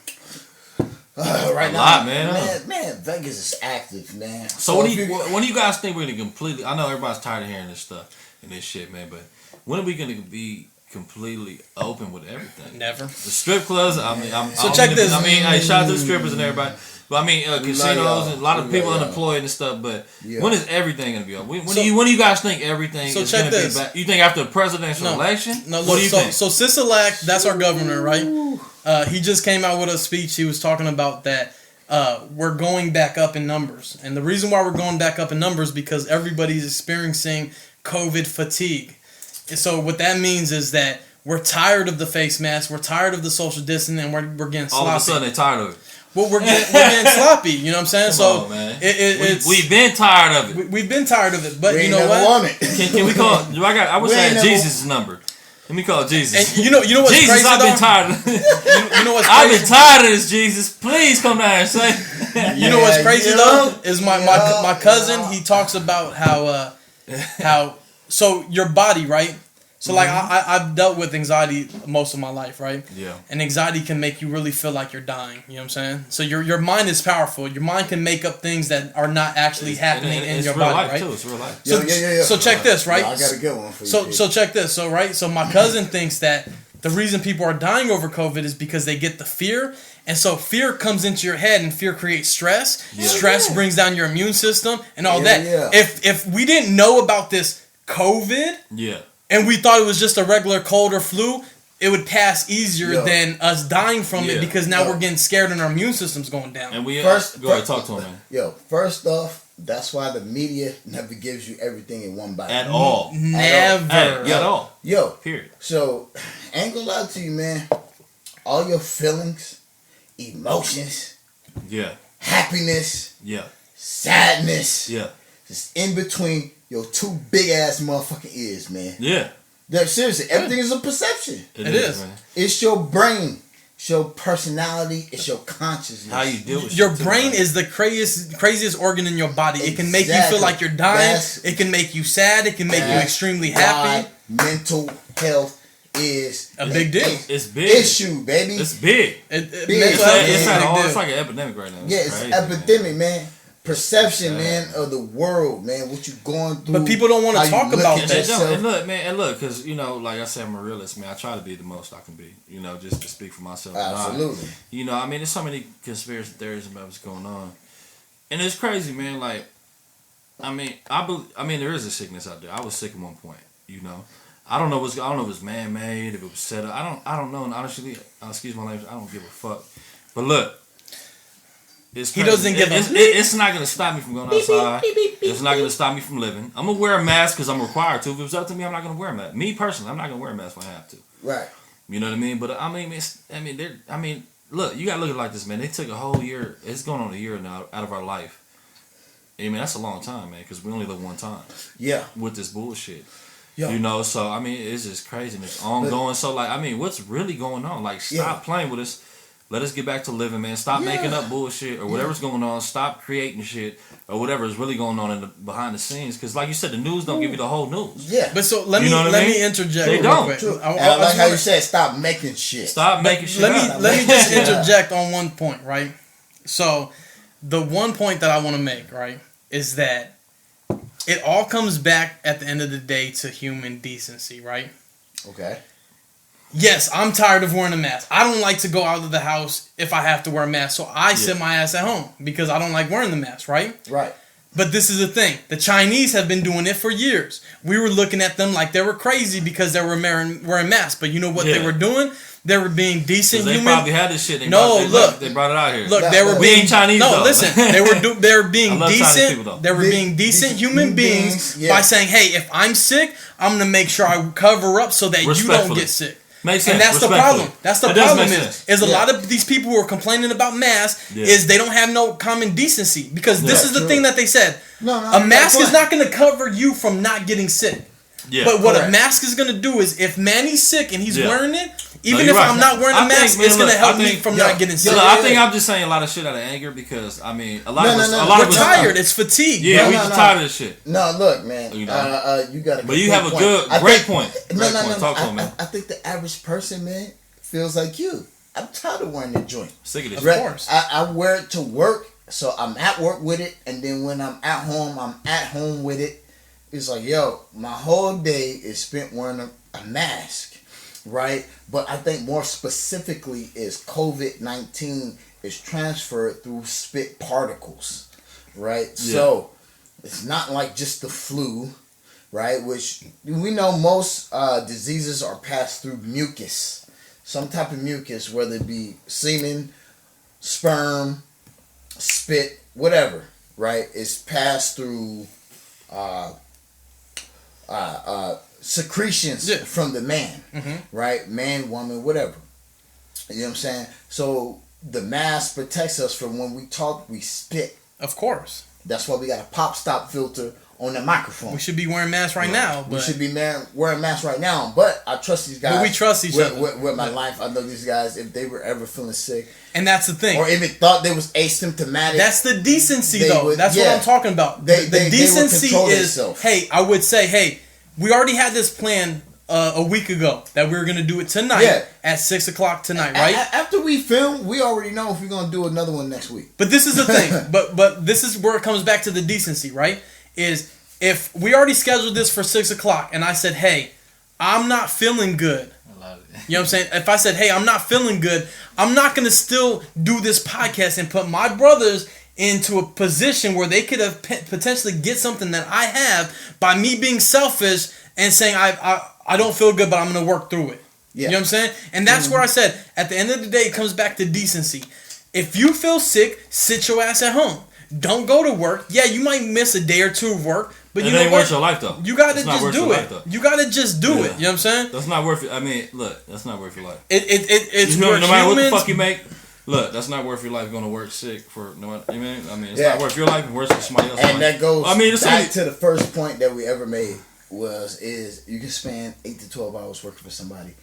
Right A now, lot, man. Man, Vegas is active, man. So when do you guys think we're gonna completely? I know everybody's tired of hearing this stuff and this shit, man. But when are we gonna be completely open with everything? Never. The strip clubs. I mean, So check this. I mean, hey, shout out to the strippers and everybody. But I mean, casinos and a lot of people unemployed and stuff. But when is everything gonna be open? When do you guys think everything is gonna be back? You think after the presidential election? No, look. What do you think? So Sisolak, that's our governor, right? He just came out with a speech. He was talking about that. We're going back up in numbers, and the reason why we're going back up in numbers is because everybody's experiencing COVID fatigue. And so what that means is that we're tired of the face mask, we're tired of the social distancing, and we're getting sloppy. All of a sudden, they're tired of it. Well, we're getting sloppy. You know what I'm saying? Come on, man. We've been tired of it. We've been tired of it, but we you know never what? Want it. Can we call? I wish I had Jesus' number. Let me call Jesus. And you know what's Jesus, crazy? I've been tired. You know what's crazy? I've been tired of this, Jesus. Please come down and say. You know what's crazy though is my cousin. He talks about how so your body, right? So like I've dealt with anxiety most of my life, right? Yeah. And anxiety can make you really feel like you're dying. You know what I'm saying? So your mind is powerful. Your mind can make up things that are not actually happening in your body, right? Too. It's real life. So, so check this, right? I got a good one for you. So check this. So right. So my cousin thinks that the reason people are dying over COVID is because they get the fear. And so fear comes into your head and fear creates stress. Yeah. Stress brings down your immune system and all that. Yeah. If we didn't know about this COVID, and we thought it was just a regular cold or flu, it would pass easier than us dying from it because now we're getting scared and our immune system's going down. And we go ahead talk to him, man. First off, that's why the media never gives you everything in one bite. At all. Never. At all. Period. So, I ain't gonna lie to you, man. All your feelings, emotions, happiness, sadness, just in between your two big ass motherfucking ears, man. Yeah. Seriously, everything is a perception. It is. Man. It's your brain. It's your personality. It's your consciousness. How you deal with your brain is the craziest organ in your body. It can make you feel like you're dying. It can make you sad. It can make you extremely happy. Mental health is a big deal. It's big. Issue, baby. It's big. It's like an epidemic right now. It's epidemic, man. Perception, man, of the world, man. What you going through? But people don't want to talk about that. And look, because like I said, I'm a realist, man. I try to be the most I can be, just to speak for myself. Absolutely. I mean, there's so many conspiracy theories about what's going on, and it's crazy, man. Like, I mean, there is a sickness out there. I was sick at one point, I don't know if it's man made, if it was set up. I don't know. And honestly, excuse my language, I don't give a fuck. But look. He doesn't give a it's not going to stop me from going outside. It's not going to stop me from living. I'm going to wear a mask because I'm required to. If it was up to me, I'm not going to wear a mask. Me personally, I'm not going to wear a mask when I have to. Right. You know what I mean? But look, you got to look at it like this, man. They took a whole year. It's going on a year now out of our life. I mean, that's a long time, man, because we only live one time. Yeah. With this bullshit. Yeah. So, I mean, it's just crazy and it's ongoing. So, like, I mean, what's really going on? Like, stop playing with us. Let us get back to living, man. Stop making up bullshit or whatever's going on. Stop creating shit or whatever is really going on behind the scenes. Because, like you said, the news don't give you the whole news. Yeah. But so let me interject. They don't. I like how you said stop making shit. Stop making shit. Let me just interject on one point, right? So the one point that I want to make, right, is that it all comes back at the end of the day to human decency, right? Okay. Yes, I'm tired of wearing a mask. I don't like to go out of the house if I have to wear a mask. So I sit my ass at home because I don't like wearing the mask, right? Right. But this is the thing. The Chinese have been doing it for years. We were looking at them like they were crazy because they were wearing masks. But you know what they were doing? They were being decent they human. They probably had this shit. They brought it out here. Look, they were being Chinese. No, though. listen. They were being decent. People, they were being decent human beings by saying, "Hey, if I'm sick, I'm gonna make sure I cover up so that you don't get sick." Makes sense. And that's the problem. That's the problem is a lot of these people who are complaining about masks is they don't have no common decency. Because this is the thing that they said. A mask is not going to cover you from not getting sick. Yeah, but what a mask is going to do is if Manny's sick and he's wearing it, even if I'm not wearing a mask, it's going to help me from not getting sick. I think I'm just saying a lot of shit out of anger because, I mean, a lot of us... We're tired. It's fatigue. Yeah, we just tired of this shit. No, look, man. You got to... But you have a great point. Talk to him, man. I think the average person, man, feels like you. I'm tired of wearing the joint. Sick of this. Of course. I wear it to work, so I'm at work with it, and then when I'm at home with it. It's like, yo, my whole day is spent wearing a mask, right? But I think more specifically is COVID-19 is transferred through spit particles, right? Yeah. So it's not like just the flu, right? Which we know most diseases are passed through mucus, some type of mucus, whether it be semen, sperm, spit, whatever, right? It's passed through... secretions from the man, right? Man, woman, whatever. You know what I'm saying? So the mask protects us from when we talk, we spit. Of course. That's why we got a pop stop filter on the microphone. We should be wearing masks right now. But... We should be wearing masks right now. But I trust these guys. But we trust each other. With my life, I know these guys, if they were ever feeling sick. And that's the thing. Or even thought they was asymptomatic. That's the decency, though. That's what I'm talking about. The decency is, hey, I would say, hey, we already had this plan a week ago that we were going to do it tonight at 6 o'clock tonight, right? After we film, we already know if we're going to do another one next week. But this is the thing. but this is where it comes back to the decency, right? Is if we already scheduled this for 6 o'clock and I said, hey, I'm not feeling good. You know what I'm saying? If I said, hey, I'm not feeling good, I'm not going to still do this podcast and put my brothers into a position where they could have potentially get something that I have by me being selfish and saying I don't feel good, but I'm going to work through it. Yeah. You know what I'm saying? And that's where I said, at the end of the day, it comes back to decency. If you feel sick, sit your ass at home. Don't go to work. Yeah, you might miss a day or two of work, but you know what? It ain't worth your life, though. You got to just do it. You got to just do it. You know what I'm saying? That's not worth it. I mean, look, that's not worth your life. It's no matter what the fuck you make. Look, that's not worth your life going to work sick for no one. You mean? I mean, it's not worth your life and worse for somebody else. And that goes back to the first point that we ever made is you can spend 8 to 12 hours working for somebody.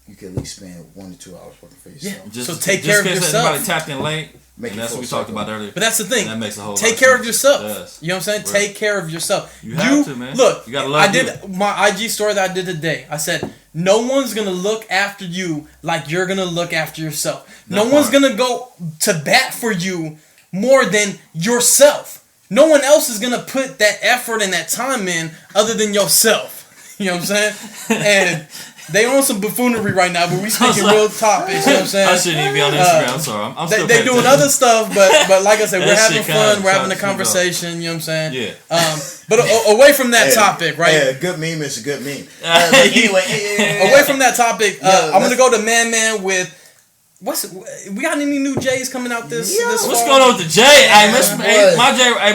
You can at least spend 1 to 2 hours working for yourself. Yeah. So take care of yourself. Somebody tapped in late. And that's what we talked about earlier. But that's the thing. And that makes a whole Take care of yourself. You know what I'm saying? Take care of yourself. You have to, man. Look, you gotta love I did my IG story that I did today. I said, no one's going to look after you like you're going to look after yourself. No one's going to go to bat for you more than yourself. No one else is going to put that effort and that time in other than yourself. You know what I'm saying? And they on some buffoonery right now, but we speaking real topics. You know what I'm saying? I shouldn't even be on Instagram. I'm sorry. I'm still they doing other stuff, but like I said, we're having fun. We're having a conversation. You know what I'm saying? Yeah. But away from that topic, right? Yeah, good meme is a good meme. Anyway, away from that topic, I'm gonna go to Man with. We got any new J's coming out this what's going on with the J?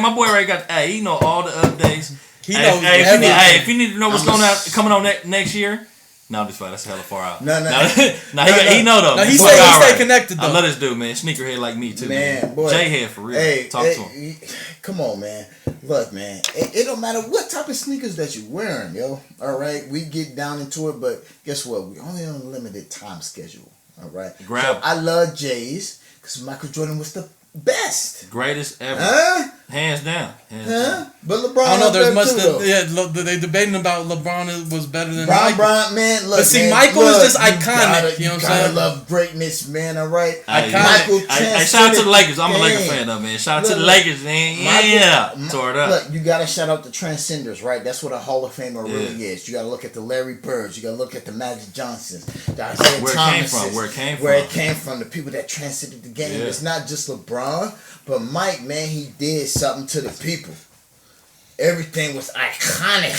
My boy Ray got. Hey, he know all the updates. He knows. If you need to know what's coming on next year. No, I'm just fine. That's hella far out. No. He know though. No, he stay connected though. I love this dude, man. Sneakerhead like me too, man. Boy. J-head for real. Talk to him. Come on, man. Look, man. It don't matter what type of sneakers that you're wearing, yo. All right, we get down into it, but guess what? We only on a limited time schedule. All right. So I love J's because Michael Jordan was the best, greatest ever, hands down. But LeBron, I don't know. There's much they debating about LeBron was better than Michael. Man. Look, but see, Michael is just iconic. You know what I'm saying? I love greatness, man. All right, Michael. Shout out to the Lakers. I'm a Lakers fan, though, man. Shout out to the Lakers, man. Tore it up. Look, you gotta shout out the transcenders, right? That's what a Hall of Famer really is. You gotta look at the Larry Birds. You gotta look at the Magic Johnsons, the Isaiah Thomases. Where it came from. The people that transcended the game. It's not just LeBron. But Mike, man, he did something to the people. everything was iconic.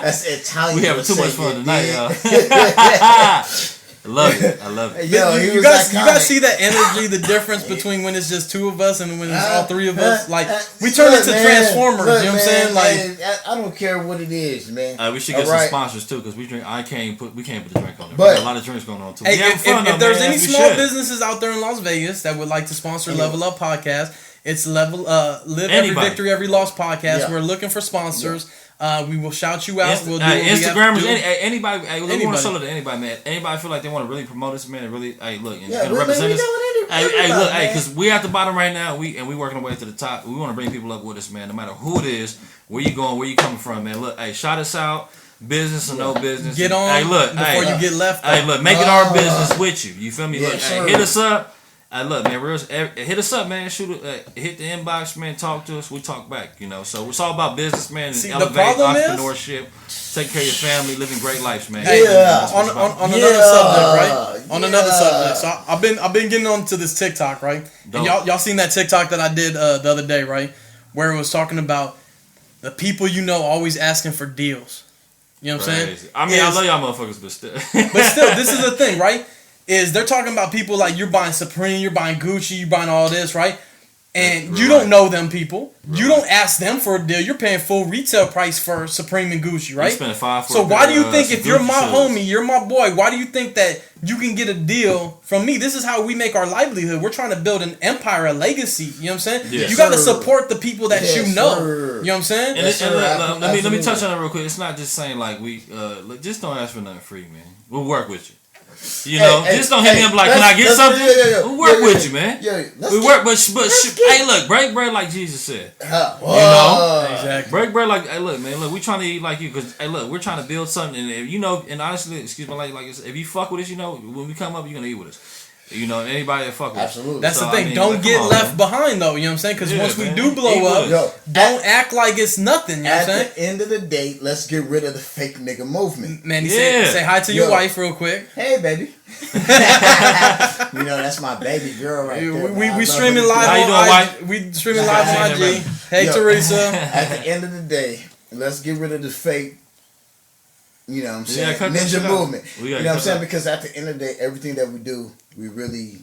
That's Italian. We having too much fun tonight, y'all. I love it. I love it. Yo, you guys see that energy, the difference between when it's just two of us and when it's all three of us? Like, we turn into Transformers, you know what I'm saying? Like, I don't care what it is, man. We should get some sponsors too, because we drink. We can't put the drink on there. But a lot of drinks going on too. Hey, if there's any small businesses out there in Las Vegas that would like to sponsor Level Up Podcast, it's Live Every Victory, Every Loss Podcast. Yeah. We're looking for sponsors. We will shout you out. We'll do Instagrammers, anybody. We want to sell it to anybody, man. Anybody feel like they want to really promote us, man, and really, look, and represent us. Look, because we at the bottom right now. We working our way to the top. We want to bring people up with us, man. No matter who it is, where you going, where you coming from, man. Look, shout us out. Business or no business. Get on. Before you get left. Look, make it our business with you. You feel me? Look, hit us up. Look, man, hit us up, man. Hit the inbox, man. Talk to us. We talk back, you know. So it's all about business, man. And elevate entrepreneurship, taking care of your family, living great lives, man. Yeah. On another subject, right? On another subject. So I've been getting onto this TikTok, right? And y'all seen that TikTok that I did the other day, right? Where it was talking about the people you know always asking for deals. You know what I'm saying? I mean, I love y'all motherfuckers, but still. This is the thing, right? Is they're talking about people like you're buying Supreme, you're buying Gucci, you're buying all this, right? And you don't know them people. Right. You don't ask them for a deal. You're paying full retail price for Supreme and Gucci, right? You spend $5 for so why do you think if you're my homie, you're my boy, why do you think that you can get a deal from me? This is how we make our livelihood. We're trying to build an empire, a legacy. You know what I'm saying? Yes, you got to support the people that you know. Sir. You know what I'm saying? Let me touch on that real quick. It's not just saying like we just don't ask for nothing free, man. We'll work with you. You know, just don't hit me up like, can I get something? We'll work with you, man. We work, but hey, look, break bread like Jesus said. You know, exactly. Break bread like, hey, look, man, we trying to eat like you, because hey, look, we're trying to build something, and if, you know, and honestly, excuse me, like if you fuck with us, you know, when we come up, you're gonna eat with us. You know, anybody that fuck with us. Absolutely. That's the thing. Don't get left behind, though. You know what I'm saying? Because once we do blow up, don't act like it's nothing. You know what I'm saying? At the end of the day, let's get rid of the fake nigga movement. Man, say hi to your wife real quick. Hey, baby. You know, that's my baby girl right there. We streaming live on IG. We streaming live on IG. Hey, Teresa. At the end of the day, let's get rid of the fake. You know what I'm saying? Ninja movement. You know what I'm saying? Because at the end of the day, everything that we do, we really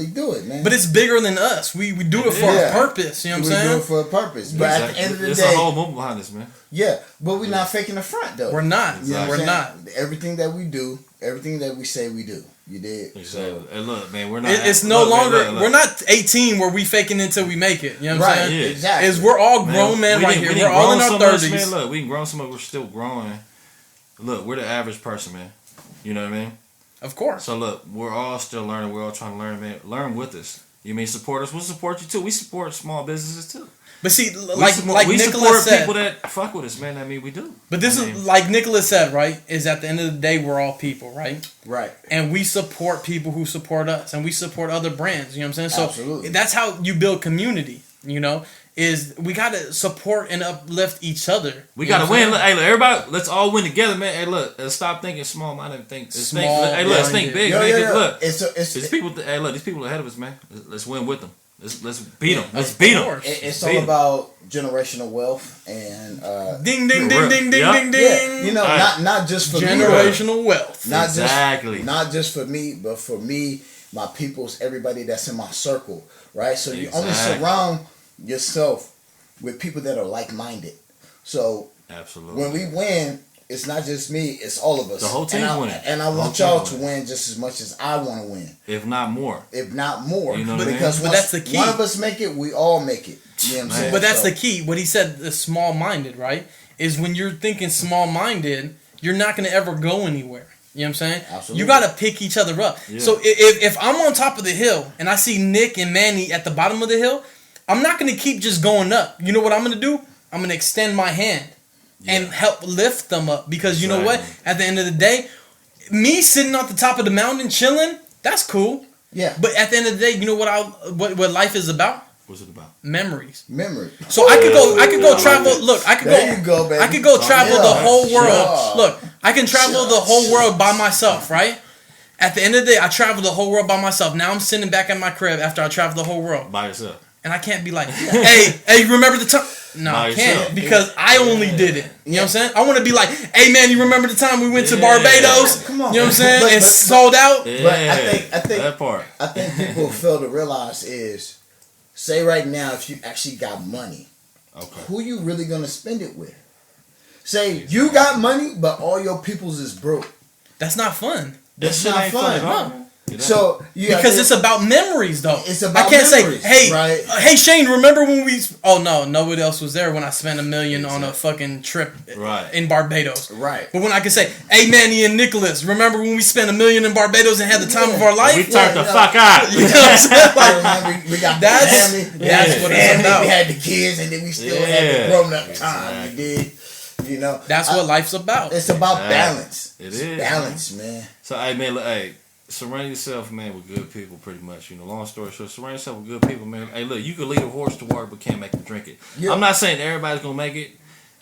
do it, man. But it's bigger than us. We do it for a purpose. You know what I'm saying? We do it for a purpose. But at the end of the day, there's a whole movement behind this, man. Yeah, but we're not faking the front, though. We're not. We're not. Everything that we do, everything that we say we do. You did. Exactly. And look, man, we're not. It's no longer. We're not 18 where we faking until we make it. You know what I'm saying? Yeah. Exactly. Is we're all grown men right here. We're all in our 30s. Man, look, we can grow so much. We're still growing. Look, we're the average person, man. You know what I mean? Of course. So look, we're all still learning. We're all trying to learn, man. Learn with us. You mean support us? We'll support you too. We support small businesses too. But see, we Nicholas support said, people that fuck with us, man. I mean, we do. But this is like Nicholas said, right? Is at the end of the day, we're all people, right? Right. And we support people who support us, and we support other brands. You know what I'm saying? So absolutely. That's how you build community. You know, is we gotta support and uplift each other. We gotta win. Look, hey, look, everybody, let's all win together, man. Hey, look, stop thinking small minded. Think small. Hey, look, let's think big, man. Look, it's people. Hey, look, these people ahead of us, man. Let's win with them. Let's beat them. Let's beat them. It's all about generational wealth and ding ding ding ding ding ding ding. Yeah, you know, not just for generational wealth. Not just for me, but for me, my peoples, everybody that's in my circle, right? So you only surround yourself with people that are like-minded. So absolutely, when we win, it's not just me; it's all of us. The whole team's winning, and I want y'all to win just as much as I want to win, if not more. You know, because that's the key. One of us make it, we all make it. You know what I'm saying? But that's the key. What he said, the small-minded, right? Is when you're thinking small-minded, you're not going to ever go anywhere. You know what I'm saying? Absolutely. You got to pick each other up. Yeah. So if I'm on top of the hill and I see Nick and Manny at the bottom of the hill, I'm not going to keep just going up. You know what I'm going to do? I'm going to extend my hand and help lift them up. Because you know what? At the end of the day, me sitting at the top of the mountain chilling, that's cool. Yeah. But at the end of the day, you know what life is about? What's it about? Memories. So I could go travel. Look, I could go. I could go travel the whole world. Look, I can travel the whole world by myself, right? At the end of the day, I traveled the whole world by myself. Now I'm sitting back at my crib after I traveled the whole world. By yourself. and I can't be like, hey, remember the time? No, I can't because I only did it. You know what I'm saying? I want to be like, hey man, you remember the time we went to Barbados? Come on, you know what I'm saying? And sold out. Yeah, but I think that part. I think people fail to realize is, say right now, if you actually got money, who you really gonna spend it with? Say you got money, but all your peoples is broke. That's not fun. That's not fun. Huh? So because it's about memories, though. It's about I can't memories, say, hey, right? Hey Shane, remember when we? Oh no, nobody else was there when I spent $1 million on a fucking trip in Barbados. Right. But when I can say, hey Manny and Nicholas, remember when we spent $1 million in Barbados and had the time of our life? We turned the fuck out. You know what I'm saying? Like, we got that's family. That's what it's about. We had the kids, and then we still had the grown up time. You did. You know. That's what life's about. It's about balance. It is balance, man. So hey man, surround yourself, man, with good people, pretty much. You know, long story short, surround yourself with good people, man. Hey, look, you can lead a horse to water, but can't make them drink it. Yeah. I'm not saying everybody's gonna make it.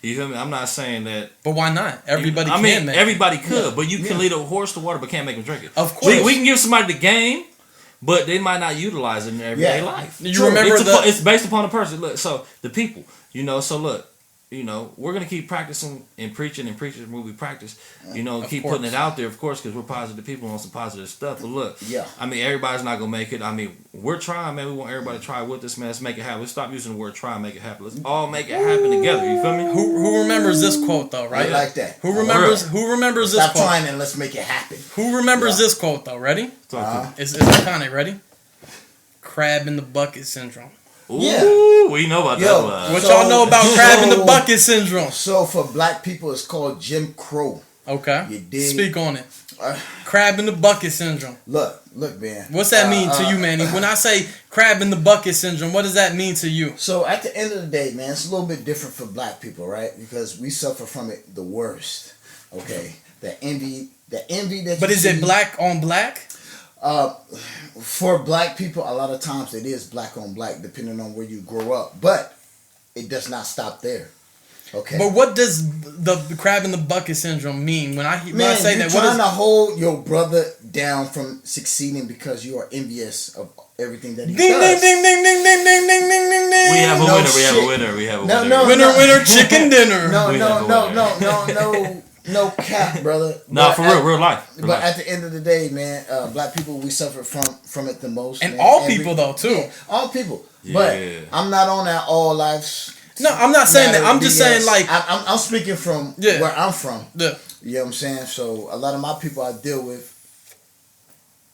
You feel me? I'm not saying that. But why not? Everybody can make it. Everybody could, but you can lead a horse to water, but can't make them drink it. Of course. We can give somebody the game, but they might not utilize it in their everyday life. You remember it's based upon the person. Look, so the people, you know, so look. You know, we're going to keep practicing and preaching when we practice, you know, keep putting it out there, of course, because we're positive people and want some positive stuff. But look, I mean, everybody's not going to make it. I mean, we're trying, man. We want everybody to try with us, man. Let's make it happen. Let's stop using the word try and make it happen. Let's all make it happen together. You feel me? Who remembers this quote, though, right? I like that. Who remembers this quote? Stop trying and let's make it happen. Who remembers this quote, though? Ready? It's iconic. Ready? Crab in the bucket syndrome. Ooh, we know about that one. What y'all know about crab in the bucket syndrome? So for black people, it's called Jim Crow. Okay. You dig? Speak on it. Crab in the bucket syndrome. Look, man. What's that mean to you, Manny? When I say crab in the bucket syndrome, what does that mean to you? So at the end of the day, man, it's a little bit different for black people, right? Because we suffer from it the worst. Okay. The envy that. But is it black on black? For black people, a lot of times it is black on black, depending on where you grow up. But it does not stop there. Okay. But what does the crab in the bucket syndrome mean? When I say that, trying to hold your brother down from succeeding because you are envious of everything that he does. Ding ding ding ding ding ding ding ding ding ding ding. We have a winner. We have a winner. Winner, chicken dinner. No cap, brother. No, for real life. But at the end of the day, man, black people, we suffer from it the most. And all people, though, too. Yeah, all people. Yeah. But I'm not on that all lives. No, I'm not saying that. I'm just saying, like... I'm speaking from where I'm from. Yeah. You know what I'm saying? So, a lot of my people I deal with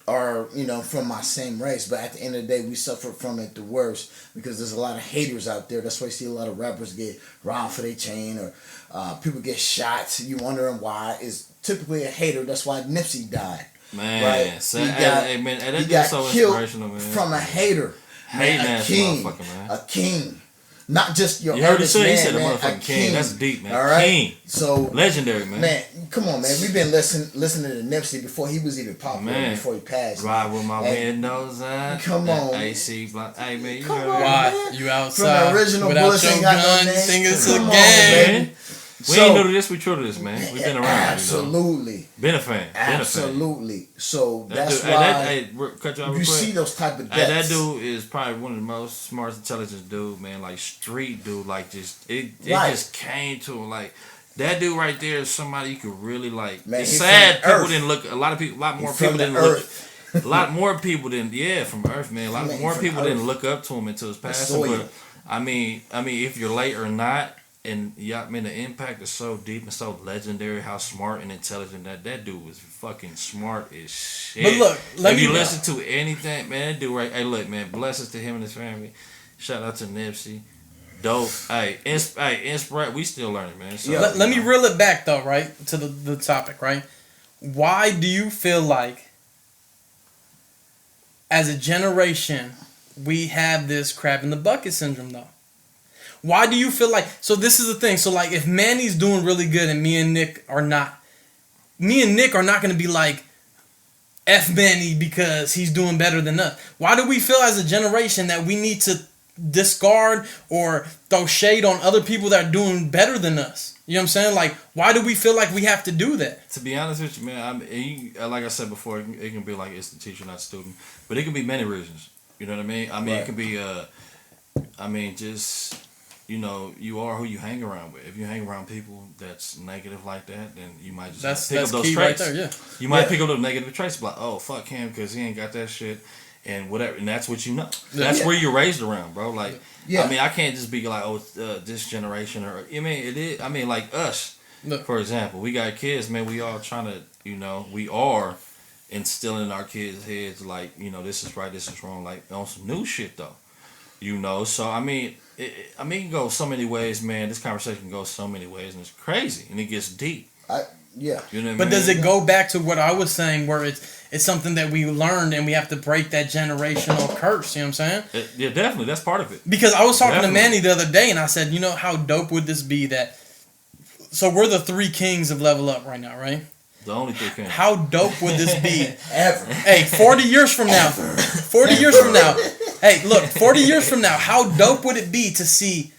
are, you know, from my same race. But at the end of the day, we suffer from it the worst because there's a lot of haters out there. That's why you see a lot of rappers get robbed for their chain or people get shot. You wondering why. It's typically a hater. That's why Nipsey died. Man, right? So, he got so inspirational, man. From a hater. Man, a king. A king. Not just your You heard average he man, said a man, motherfucking king. That's deep, man. All right? King. So legendary, man. Man, come on, man. We've been listening to Nipsey before he was even popular, before he passed. Ride with my windows up. Come on. AC block. Hey, man, you come heard on, why? Man. You outside from the original without Bullets your ain't got gun, no name. think it's a Come game. On, we ain't new to this, we true to this, man. We've been around. Absolutely. You know? Been a fan. Absolutely. So that's why cut you off you see those type of deaths. That dude is probably one of the most smart, intelligent dude, man. Like street dude, like just it just came to him. Like that dude right there is somebody you could really like. Man, it's sad people didn't look. A lot more people didn't look. A lot more people didn't. Yeah, from Earth, man. A lot more people didn't look up to him until his passing. But I mean, if you're late or not. And the impact is so deep and so legendary. How smart and intelligent that dude was. Fucking smart as shit. But look, if you listen to anything, man, that dude right. Hey, look, man, blessings to him and his family. Shout out to Nipsey. Dope. Inspire. We still learning, man. So, let me reel it back though, right to the topic, right? Why do you feel like, as a generation, we have this crab in the bucket syndrome though? Why do you feel like... So this is the thing. So like if Manny's doing really good and me and Nick are not going to be like F Manny because he's doing better than us. Why do we feel as a generation that we need to discard or throw shade on other people that are doing better than us? You know what I'm saying? Like, why do we feel like we have to do that? To be honest with you, man, like I said before, it can be like it's the teacher, not the student. But it can be many reasons. You know what I mean? It can be... I mean, just you are who you hang around with. If you hang around people that's negative like that, then you might just pick up those key traits. right there. Yeah, you might pick up those negative traits, like, oh fuck him because he ain't got that shit, and whatever. And that's what you know. That's where you're raised around, bro. Like, I mean, I can't just be like, oh, this generation, or I mean, it is. I mean, like us, for example, we got kids, man. We all trying to, we are instilling in our kids' heads, like, this is right, this is wrong, like on some new shit though. So I mean, it can go so many ways, man. This conversation can go so many ways, and it's crazy, and it gets deep. Yeah. You know what I but mean? does it go back to what I was saying, where it's something that we learned, and we have to break that generational curse? You know what I'm saying? Yeah, definitely. That's part of it. Because I was talking to Manny the other day, and I said, how dope would this be that? So we're the 3 kings of Level Up right now, right? The only 3 kings. How dope would this be? Ever. Hey, 40 years from now. 40 years from now. Hey, look, 40 years from now, how dope would it be to see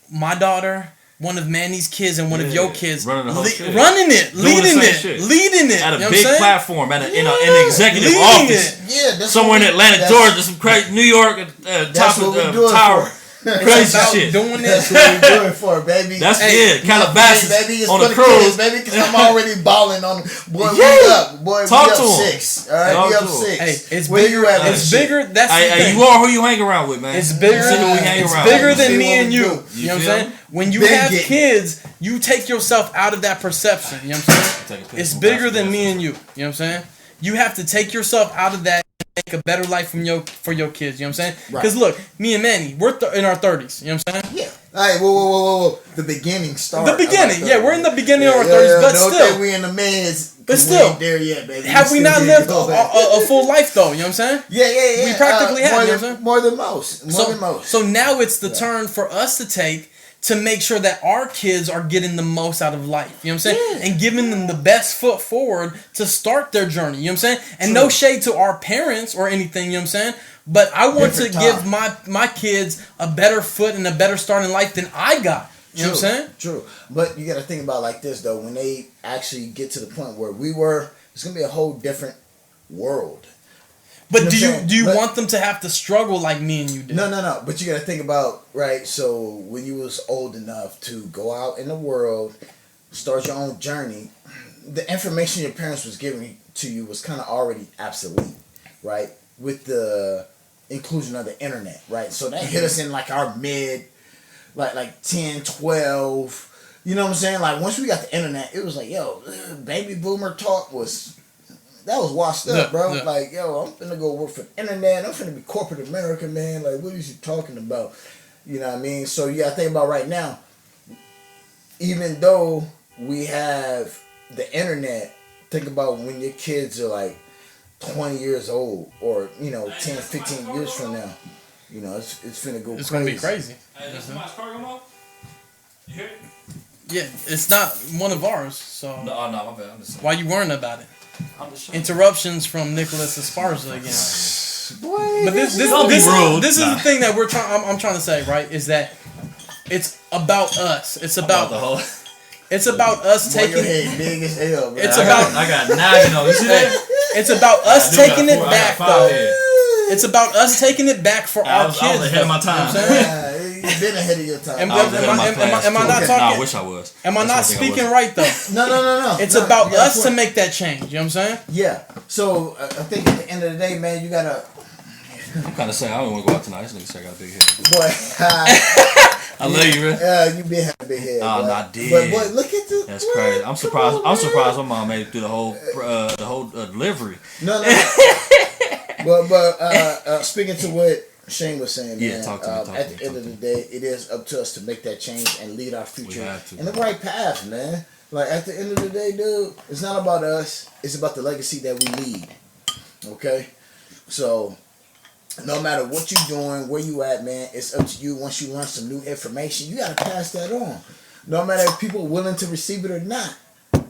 my daughter, one of Manny's kids, and one of your kids running the whole shit. Running it, leading it. At a big platform, in an executive office. Yeah, somewhere in Atlanta, Georgia, some crazy New York, top of the tower. Crazy shit. Doing That's what we doing for, baby. That's Calabasas baby, it's on for the the cruise, kids, baby. Because I'm already balling on. Boy, we up. Boy, Talk we to up 'em. 6. All right, we up 6. Hey, it's Where bigger. you at? It's bigger. That's the thing. You are who you hang around with, man. It's bigger. It's bigger than me and you. You know what I'm saying? When you have kids, you take yourself out of that perception. You know what I'm saying? It's bigger than me and you. You know what I'm saying? You have to take yourself out of that. Make a better life for your kids, you know what I'm saying? Because look, me and Manny, we're in our 30s, you know what I'm saying? Yeah. All right, whoa. The beginning start. The beginning, we're in the beginning of our 30s, but don't still. think we in the meds. But still. We ain't there yet, baby. Have we not lived a full life, though, you know what I'm saying? Yeah. We practically have, you know what I'm saying? More than most. So now it's the turn for us to take to make sure that our kids are getting the most out of life. You know what I'm saying? Yeah. And giving them the best foot forward to start their journey. You know what I'm saying? And no shade to our parents or anything, you know what I'm saying? But I want to give my kids a better foot and a better start in life than I got. You know what I'm saying? True. But you got to think about it like this, though. When they actually get to the point where we were, it's going to be a whole different world. But do you want them to have to struggle like me and you did? No. But you got to think about, right, so when you was old enough to go out in the world, start your own journey, the information your parents was giving to you was kind of already obsolete, right, with the inclusion of the internet, right? So that hit us in like our mid, like 10, 12, you know what I'm saying? Like once we got the internet, it was like, yo, baby boomer talk was... That was washed up, bro. Yeah. Like, yo, I'm finna go work for the internet. I'm finna be corporate America, man. Like, what is you talking about? You know what I mean? So, you gotta think about right now, even though we have the internet, think about when your kids are like 20 years old or, 10, 15 years from now. It's finna go crazy. It's gonna be crazy. Hey, is somebody's car going off? You hear it? Yeah, it's not one of ours, so... No, my bad. I'm just saying. Why you worrying about it? Interruptions from Nicholas Esparza again. Boy, but this is the thing that I'm trying to say, right? Is that it's about us. It's about It's about us taking. Your head big as hell, bro. I got now. You see that? It's about us taking it back, though. It's about us taking it back for our kids. I was ahead of my time. You've been ahead of your time. Am I not talking? No, I wish I was. Am I not speaking right though? No. It's about us to make that change. You know what I'm saying? Yeah. So I think at the end of the day, man, you gotta. I'm kind of saying I don't want to go out tonight. This nigga say I got a big head. Boy, I love you, man. Yeah, you been having a big head. Oh, no, I did. But boy, look at this. That's crazy. I'm surprised. I'm surprised my mom made it through the whole delivery. No. But speaking to what Shane was saying, man, talk to me. At the end of the day, it is up to us to make that change and lead our future in the right path, man. Like at the end of the day, dude, it's not about us. It's about the legacy that we lead. Okay, so no matter what you're doing, where you at, man, it's up to you. Once you learn some new information, you gotta pass that on. No matter if people are willing to receive it or not,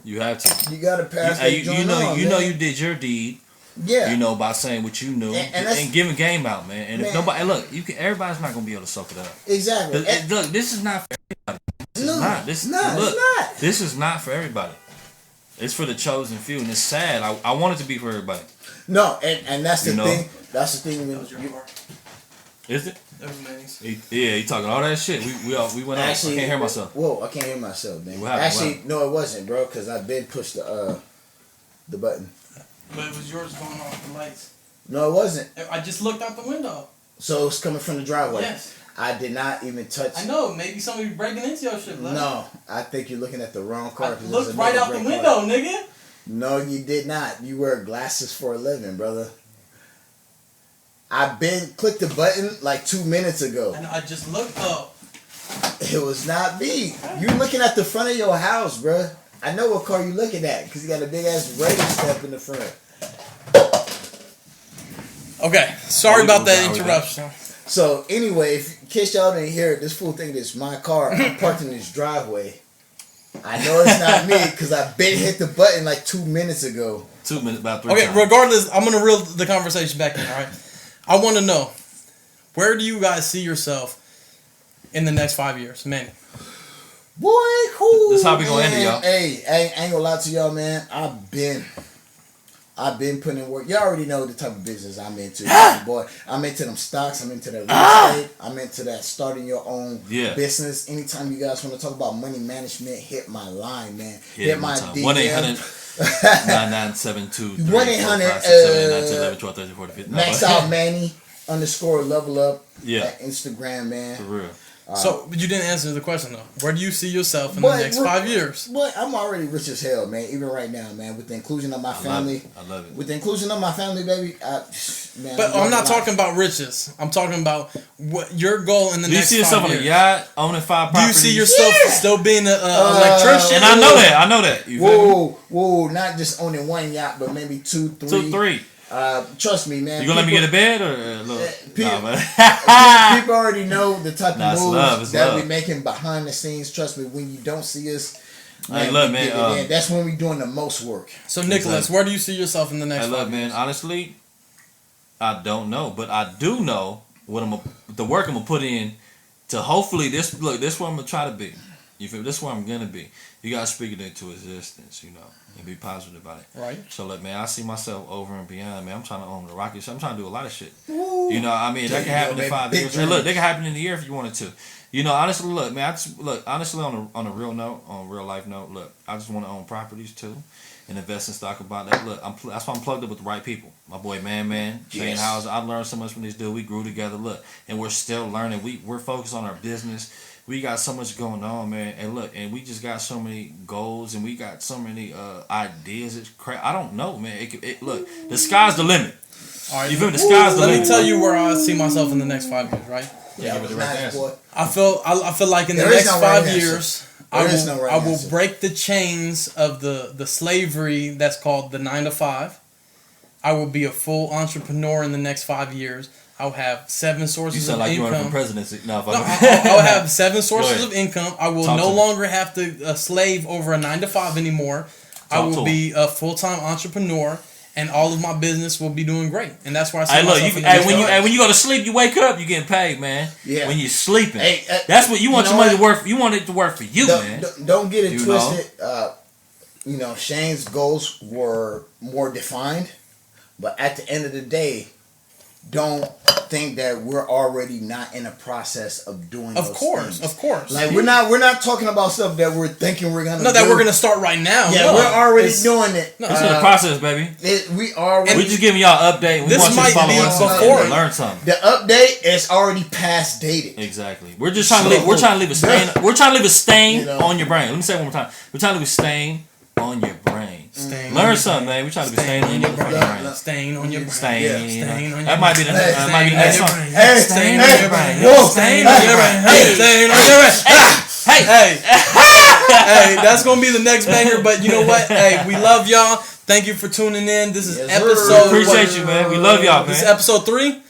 you have to. You gotta pass that on. You know, you did your deed. Yeah. By saying what you knew and giving game out, man. And if nobody, look, everybody's not gonna be able to soak it up. Exactly. Look, this is not for everybody. It's not. This is not for everybody. It's for the chosen few, and it's sad. I want it to be for everybody. No, and that's the thing. That's the thing. Is it? That was Manny's. He talking all that shit. We went out. I can't hear myself. Whoa, I can't hear myself, man. What happened? Actually, no, it wasn't, bro, because I did push the button. But it was yours going off the lights. No, it wasn't. I just looked out the window. So it's coming from the driveway. Yes. I did not even touch. I know. Maybe somebody breaking into your shit. Love. No, I think you're looking at the wrong car. I looked right out the window, nigga. No, you did not. You wear glasses for a living, brother. I clicked the button like 2 minutes ago. And I just looked up. It was not me. You looking at the front of your house, bro. I know what car you looking at because you got a big ass radio step in the front. Okay, sorry about that interruption. So anyway, in case y'all didn't hear it, this fool thinking it's my car. I'm parked in this driveway. I know it's not me because I hit the button like 2 minutes ago. 2 minutes, about 3 Okay, times. regardless, I'm gonna reel the conversation back in. All right, I want to know, where do you guys see yourself in the next 5 years, Manny? Boy, cool. This how we gonna end it, y'all. Hey, I ain't gonna lie to y'all, man. I've been putting in work. Y'all already know the type of business I'm into. Boy, I'm into them stocks. I'm into that real estate. I'm into that starting your own business. Anytime you guys want to talk about money management, hit my line, man. Hit my DM. 1-800-9972 1-800 Max out Manny _ level up. Yeah. At Instagram, man. For real. So you didn't answer the question though.Here do you see yourself in the next 5 years? But I'm already rich as hell, man. Even right now, man. With the inclusion of my family, I love it. With the inclusion of my family, baby. Man, but I'm not talking about riches. I'm talking about what your goal in the next 5 years. Do you see yourself on a yacht, owning 5 properties? Do you see yourself still being an electrician? And I know that. You whoa! Not just owning one yacht, but maybe 2, 3. 2, 3. Trust me, man. You gonna let me get a bed or people already know the type of moves that we making behind the scenes. Trust me, when you don't see us, man, that's when we doing the most work. So Nicholas, where do you see yourself in the next 5 years? Man, honestly, I don't know, but I do know the work I'm gonna put in to hopefully this where I'm gonna try to be. You feel? This is where I'm gonna be. You gotta speak it into existence, and be positive about it. Right. So look, man, I see myself over and beyond, man. I'm trying to own the Rockets. I'm trying to do a lot of shit. I mean, that can happen in 5 years. And look, that can happen in a year if you wanted to. Honestly, look, man. Honestly, on a real note, on a real life note, look, I just want to own properties too, and invest in stock about that. Look, that's why I'm plugged up with the right people. My boy, Man, Shane Howes. I learned so much from this dude. We grew together. Look, and we're still learning. We're focused on our business. We got so much going on, man, and look, and we just got so many goals, and we got so many ideas. It's crazy. I don't know, man. Look, the sky's the limit. All right, you feel me? The sky's the limit. Let me tell you where I see myself in the next 5 years, right? Yeah, give it the right answer. I feel like in the next 5 years, I will break the chains of the slavery that's called the 9 to 5. I will be a full entrepreneur in the next 5 years. I'll have 7 sources of income. You sound like you running for presidency. I'll have 7 sources of income. I will no longer have to slave over a 9 to 5 anymore. I will be a full-time entrepreneur, and all of my business will be doing great. And that's why I say when you go to sleep, you wake up, you getting paid, man. Yeah. When you're sleeping, that's what you want your money to work. You want it to work for you, man. Don't get it twisted. Shane's goals were more defined, but at the end of the day, don't think that we're already not in a process of doing those things. Of course. Like we're not talking about stuff that we're thinking we're gonna that we're gonna start right now. Yeah, we're already doing it. No, it's in the process, baby. We already. We're just giving y'all an update. We want you to follow us before learn something. The update is already past dated. Exactly. We're just trying to leave. We're trying to leave a stain. We're trying to leave a stain on your brain. Let me say it one more time. We're trying to leave a stain on your brain. Learn something, man. We trying to be staying on your brain. Stain on your brain. Stain on your brain. That might be the next song. Stain on your brain. Stain on your brain. Stain on your brain. Hey, that's gonna be the next banger. But you know what? Hey, we love y'all. Thank you for tuning in. This is episode. Appreciate you, man. We love y'all, man. This is episode 3.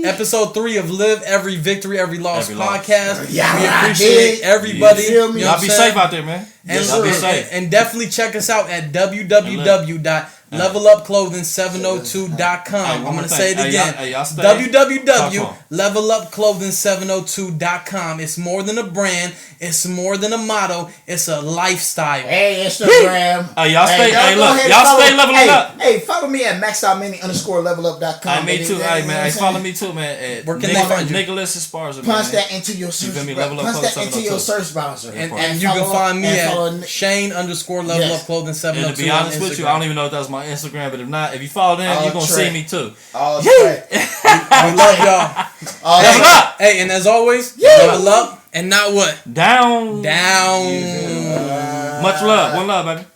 Episode 3 of Live Every Victory, Every Loss podcast. We appreciate everybody. Y'all be safe out there, man. And definitely check us out at www.LevelUp LevelUpClothing702.com. I'm going to say it again. www.levelupclothing702.com. It's more than a brand. It's more than a motto. It's a lifestyle. Hey, Instagram. Y'all stay. Y'all stay leveling up. Hey, follow me at maxoutmini_levelup.com. Me too. Hey, man. Follow me too, man. Where can they find you? Nicholas Esparza. Punch that into your search. Punch that into your search browser. And you can find me at Shane_LevelUpClothing702. And to be honest with you, I don't even know if that's my Instagram, but if not, if you follow them, you're gonna see me too. All right. We love y'all. Level up. Hey, and as always, level up and not what? Down. Down. Much love. One love, baby.